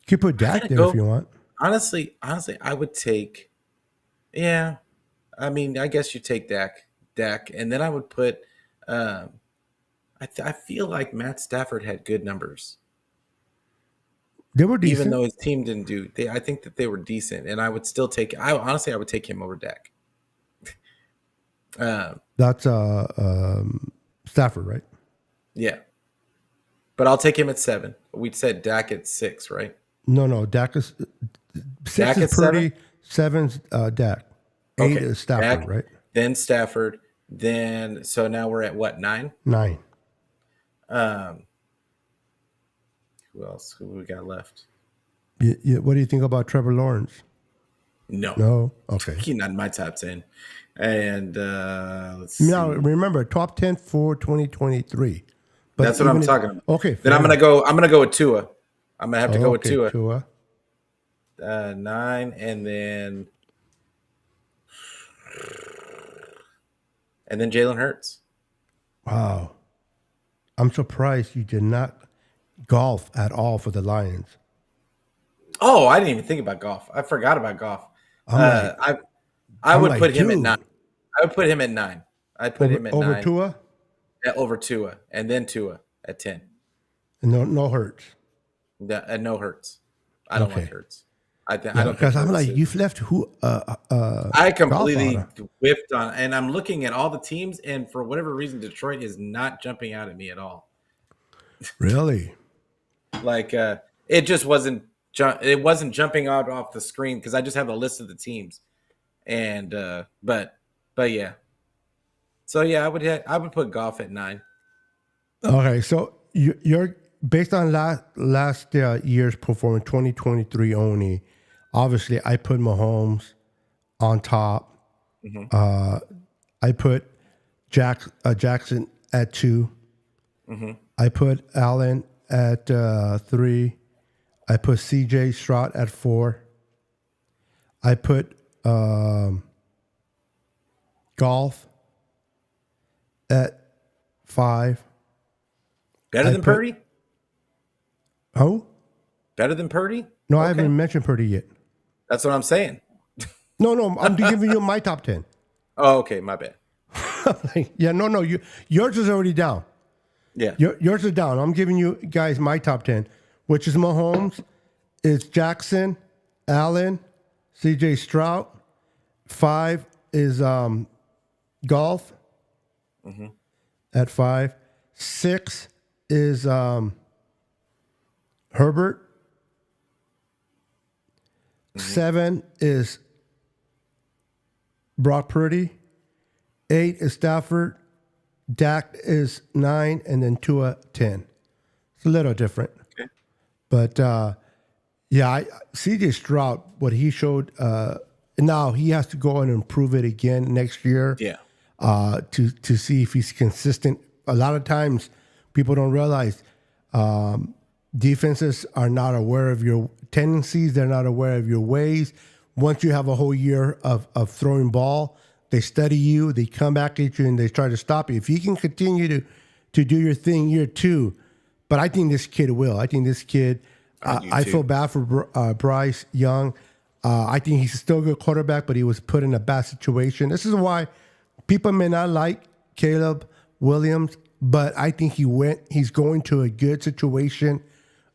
could put Dak there if you want. Honestly, I would take. Yeah, I mean, I guess you take Dak, and then I would put. I feel like Matt Stafford had good numbers, They were decent. even though his team didn't do. I think that they were decent, and I would still take. I would take him over Dak. That's Stafford, right? Yeah, but I'll take him at 7. We said Dak at 6, right? No. Dak is 6 Dak is at Purdy, 7's Dak. 8 Okay, is Stafford, Dak, right? Then Stafford. Then so now we're at what, 9? 9. Who else? Who we got left? What do you think about Trevor Lawrence? No? Okay. He's not in my top 10. And let's see. Now, remember, top 10 for 2023. But That's what I'm even talking about. Okay. Then I'm gonna go with Tua. I'm gonna have to go with Okay, Tua. 9, and then Jalen Hurts. Wow. I'm surprised you did not golf at all for the Lions. Oh, I didn't even think about golf. I forgot about golf. I would like, put him at dude. 9. I would put him at 9. I'd put him at Over 9. Tua? Yeah, over Tua, and then Tua at 10. No Hurts. And no Hurts. I don't Okay. like Hurts. I don't think Because I'm Hurts like, is. you've left who? I completely Golf whiffed on, and I'm looking at all the teams, and for whatever reason, Detroit is not jumping out at me at all. Really? Like it just wasn't. It wasn't jumping out off the screen because I just have a list of the teams, and but yeah. So yeah, I would put Goff at 9. Okay, so you're based on last year's performance, 2023 only. Obviously, I put Mahomes on top. I put Jackson at 2. I put Allen at 3. I put CJ Stroud at 4. I put Golf at 5. Better than Purdy? Oh? Better than Purdy? No, I haven't mentioned Purdy yet. That's what I'm saying. No, I'm giving you my top 10. Oh, okay, my bad. Yeah, no, yours is already down. Yeah. Yours is down. I'm giving you guys my top 10, which is Mahomes, it's Jackson, Allen, CJ Stroud. 5 is Golf at 5. 6 is Herbert. 7 is Brock Purdy. 8 is Stafford. Dak is 9, and then Tua 10. It's a little different. Okay. But CJ Stroud, what he showed, now he has to go and improve it again next year. Yeah. To see if he's consistent. A lot of times, people don't realize defenses are not aware of your tendencies. They're not aware of your ways. Once you have a whole year of throwing ball, they study you. They come back at you and they try to stop you. If you can continue to do your thing year 2, but I think this kid will. I think this kid. I feel bad for Bryce Young. I think he's still a good quarterback, but he was put in a bad situation. This is why people may not like Caleb Williams, but I think he's going to a good situation.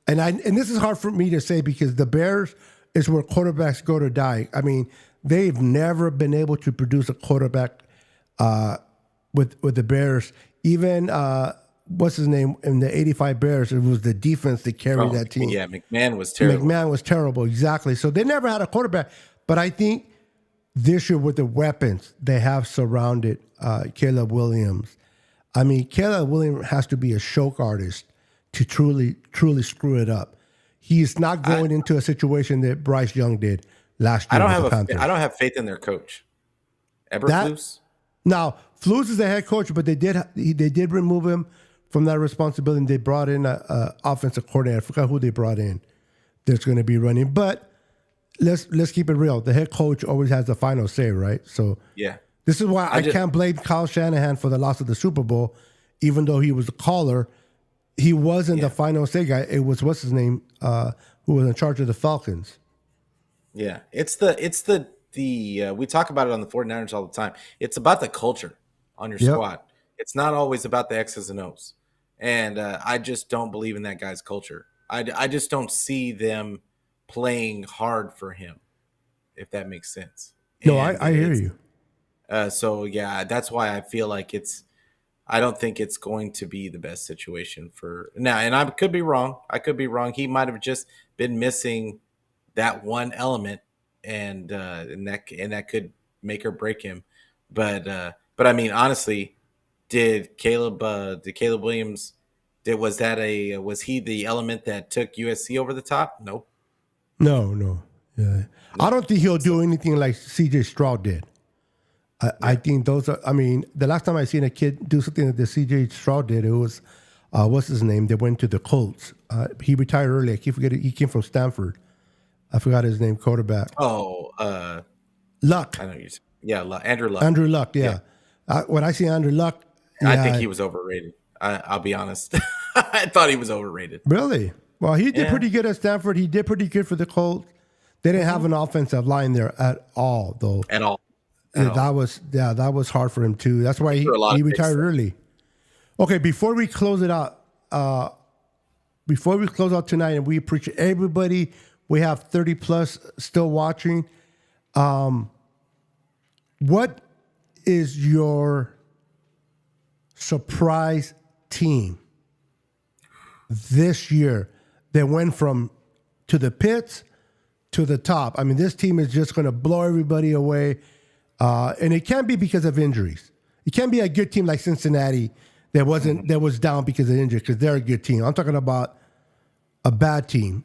And this is hard for me to say because the Bears is where quarterbacks go to die. I mean, they've never been able to produce a quarterback with the Bears. Even what's his name in the '85 Bears? It was the defense that carried that team. Yeah, McMahon was terrible. McMahon was terrible, exactly. So they never had a quarterback. But I think this year with the weapons they have surrounded Caleb Williams, I mean, Caleb Williams has to be a choke artist to truly screw it up. He's not going into a situation that Bryce Young did last year. I don't have faith in their coach. Eberflus? Now, Flus is the head coach, but they did remove him from that responsibility. And they brought in an offensive coordinator. I forgot who they brought in that's going to be running. But let's keep it real. The head coach always has the final say, right? So Yeah. this is why I can't blame Kyle Shanahan for the loss of the Super Bowl, even though he was the caller. He wasn't the final say guy. It was what's his name, who was in charge of the Falcons. Yeah. It's the we talk about it on the 49ers all the time. It's about the culture on your squad. It's not always about the X's and O's. And I just don't believe in that guy's culture. I just don't see them playing hard for him, if that makes sense. No, I hear you. So, yeah, that's why I feel like I don't think it's going to be the best situation for now. And I could be wrong. He might have just been missing that one element, and that could make or break him. But I mean, honestly, did Caleb Williams was he the element that took USC over the top? Nope. No. Yeah. I don't think he'll do anything like CJ Stroud did. I think those are, I mean, the last time I seen a kid do something that the CJ Stroud did, it was, what's his name? They went to the Colts. He retired early. I keep forgetting. He came from Stanford. I forgot his name, quarterback. Oh, Luck. I know you. Yeah, Andrew Luck. Andrew Luck, yeah. When I see Andrew Luck, I think he was overrated. I'll be honest. I thought he was overrated. Really? Well, he did pretty good at Stanford. He did pretty good for the Colts. They didn't have an offensive line there at all, though. At all. That was hard for him too. That's why he retired early. Okay, before we close it out, tonight, and we appreciate everybody We have 30 plus still watching. What is your surprise team this year that went from to the pits to the top? I mean, this team is just going to blow everybody away. And it can't be because of injuries. It can't be a good team like Cincinnati that was down because of injury, because they're a good team. I'm talking about a bad team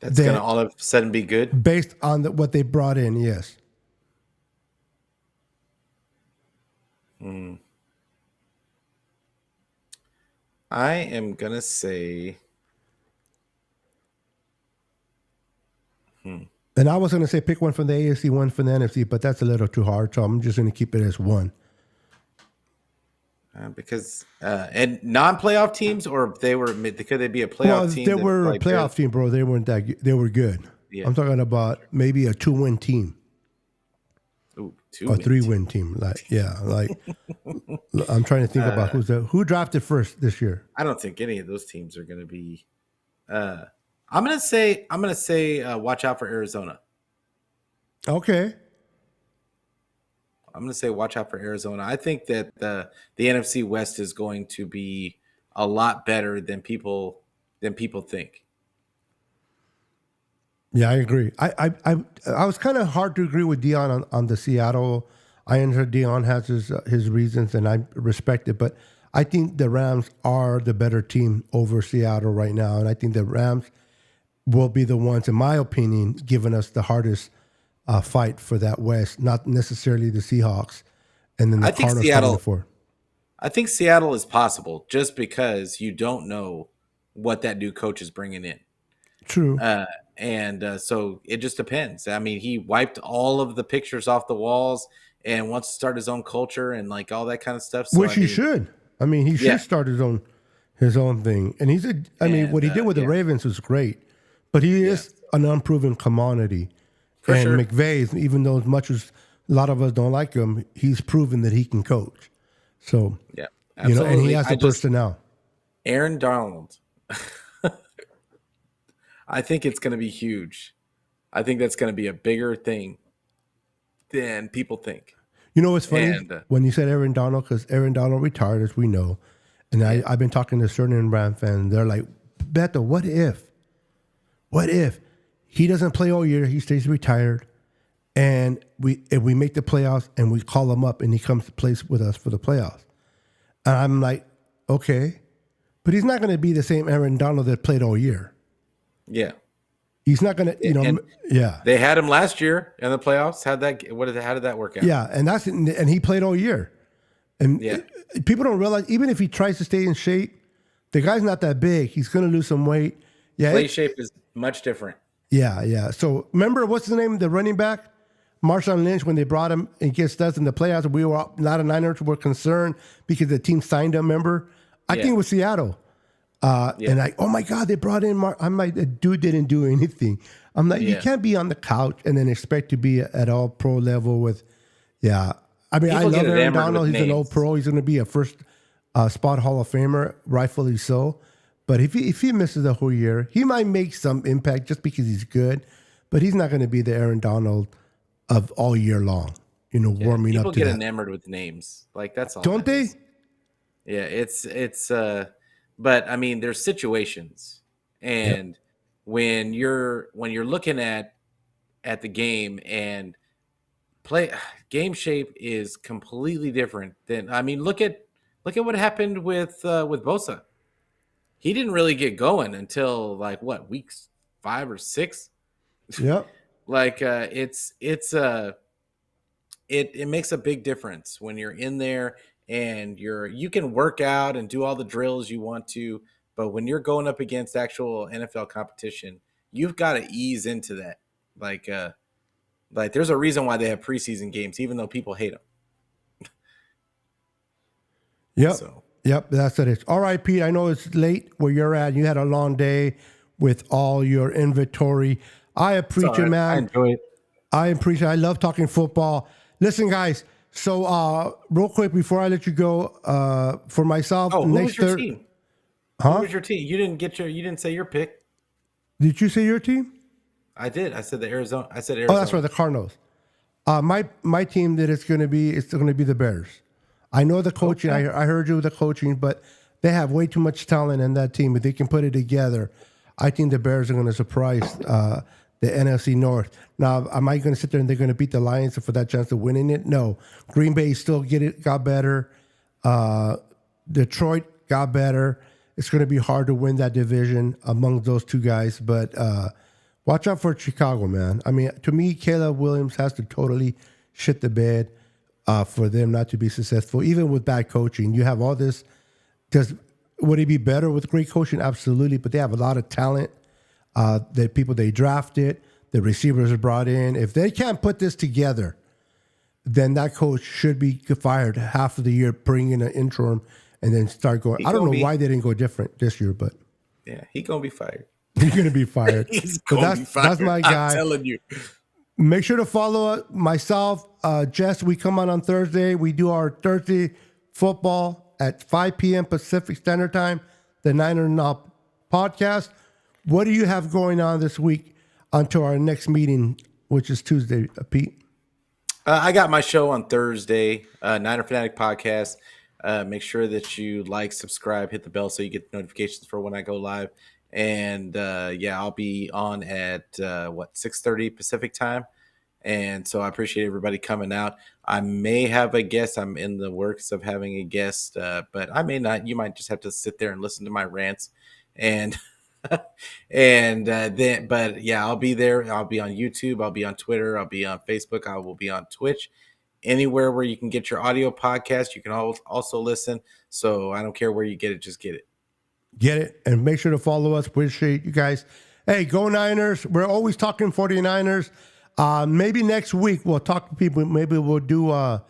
That's going to all of a sudden be good? based on what they brought in, yes. I am going to say... And I was going to say pick one from the AFC, one from the NFC, but that's a little too hard, so I'm just going to keep it as one. Because and non-playoff teams, or could they be a playoff team? They were a playoff team, bro. They weren't that good. They were good. Yeah. I'm talking about maybe a 2-win team. Ooh, A 3-win team. I'm trying to think about who drafted first this year. I don't think any of those teams are going to be. I'm gonna say watch out for Arizona. Okay. I'm gonna say watch out for Arizona. I think that the NFC West is going to be a lot better than people think. Yeah, I agree. I was kind of hard to agree with Dion on the Seattle. I understand Dion has his reasons, and I respect it, but I think the Rams are the better team over Seattle right now, and I think the Rams will be the ones, in my opinion, giving us the hardest fight for that West, not necessarily the Seahawks, and then the Cardinals coming for. I think Seattle is possible just because you don't know what that new coach is bringing in. True. So it just depends. I mean, he wiped all of the pictures off the walls and wants to start his own culture and like all that kind of stuff. So, Which he should. I mean, he should start his own thing. And what he did with the Ravens was great. But he is an unproven commodity. For and sure. McVay, even though as much as a lot of us don't like him, he's proven that he can coach. So, yeah, absolutely. And he has the personnel. Aaron Donald. I think it's going to be huge. I think that's going to be a bigger thing than people think. You know what's funny? When you said Aaron Donald, because Aaron Donald retired, as we know, and I've been talking to certain Ram fans, they're like, Beto, what if he doesn't play all year, he stays retired, and if we make the playoffs and we call him up and he comes to play with us for the playoffs? And I'm like, okay, but he's not going to be the same Aaron Donald that played all year. Yeah. He's not going to, They had him last year in the playoffs. How did that work out? Yeah, and he played all year. And people don't realize, even if he tries to stay in shape, the guy's not that big. He's going to lose some weight. Yeah, play shape is much different. Yeah. So remember, what's his name, the running back? Marshawn Lynch, when they brought him against us in the playoffs, we were, a lot of Niners were concerned because the team signed him, remember? I think it was Seattle. And oh my God, they brought in I'm like, the dude didn't do anything. I'm like, you can't be on the couch and then expect to be at all pro level with, I mean, I love Aaron Donald. He's an old pro. He's going to be a first spot Hall of Famer, rightfully so. But if he misses the whole year, he might make some impact just because he's good, but he's not going to be the Aaron Donald of all year long, warming up to that. People get enamored with names. Like, that's all. Don't they? Yeah, it's but I mean, there's situations, and when you're looking at the game and game shape is completely different than, I mean, look at what happened with Bosa. He didn't really get going until weeks 5 or 6. Yep. It makes a big difference when you're in there and you can work out and do all the drills you want to, but when you're going up against actual NFL competition, you've got to ease into that. Like there's a reason why they have preseason games, even though people hate them. Yep. Yep, that's it. All right, Pete, I know it's late where you're at. You had a long day with all your inventory. I appreciate it, man. I enjoy it. I appreciate it. I love talking football. Listen, guys, so real quick before I let you go, for myself, who was your team? Huh? Who was your team? You didn't say your pick. Did you say your team? I did. I said the Arizona. I said Oh, Arizona. that's right, the Cardinals. My team that it's going to be the Bears. I know the coaching. Okay. I heard you with the coaching, but they have way too much talent in that team. If they can put it together, I think the Bears are going to surprise the NFC North. Now, am I going to sit there and they're going to beat the Lions for that chance of winning it? No. Green Bay still got better. Detroit got better. It's going to be hard to win that division among those two guys, but watch out for Chicago, man. I mean, to me, Caleb Williams has to totally shit the bed for them not to be successful, even with bad coaching. You have all this. Would it be better with great coaching? Absolutely, but they have a lot of talent. The people they drafted, the receivers are brought in. If they can't put this together, then that coach should be fired half of the year, bring in an interim, and then start going. I don't know why they didn't go different this year, but yeah, he's gonna be fired. He's gonna be fired. He's gonna be fired. That's my guy. I'm telling you. Make sure to follow myself, Jess. We come on Thursday. We do our Thursday football at 5 p.m. Pacific Standard Time, the Niner and Up podcast. What do you have going on this week until our next meeting, which is Tuesday, Pete? I got my show on Thursday, Niner Fanatic Podcast. Make sure that you like, subscribe, hit the bell so you get notifications for when I go live. And I'll be on at 6:30 Pacific time. And so I appreciate everybody coming out. I may have a guest. I'm in the works of having a guest, but I may not. You might just have to sit there and listen to my rants. And I'll be there. I'll be on YouTube. I'll be on Twitter. I'll be on Facebook. I will be on Twitch. Anywhere where you can get your audio podcast, you can also listen. So I don't care where you get it, just get it. Get it, and make sure to follow us. Appreciate you guys. Hey, go Niners. We're always talking 49ers. Maybe next week we'll talk to people. Maybe we'll do a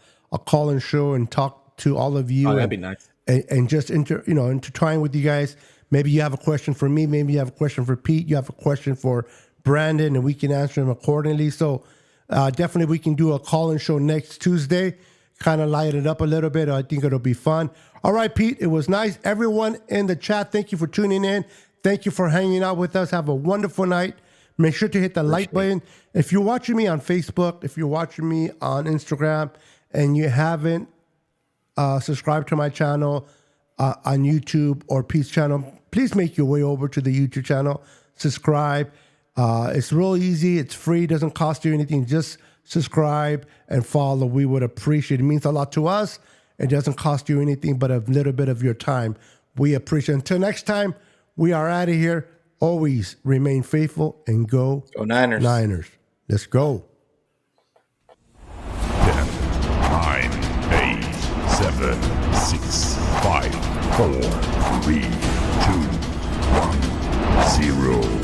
call-in show and talk to all of you. Oh, that'd be nice. And just intertwine with you guys. Maybe you have a question for me. Maybe you have a question for Pete. You have a question for Brandon, and we can answer them accordingly. So definitely we can do a call-in show next Tuesday. Kind of light it up a little bit. I think it'll be fun. All right, Pete, it was nice. Everyone in the chat, thank you for tuning in. Thank you for hanging out with us. Have a wonderful night. Make sure to hit the like button. If you're watching me on Facebook, if you're watching me on Instagram, and you haven't subscribed to my channel on YouTube or Pete's channel, please make your way over to the YouTube channel. Subscribe. It's real easy. It's free. It doesn't cost you anything. Just subscribe and follow. We would appreciate it. It means a lot to us. It doesn't cost you anything but a little bit of your time. We appreciate it. Until next time, we are out of here. Always remain faithful and go Niners. Niners. Let's go. 10, 9, 8, 7, 6, 5, 4, 3, 2, 1, 0.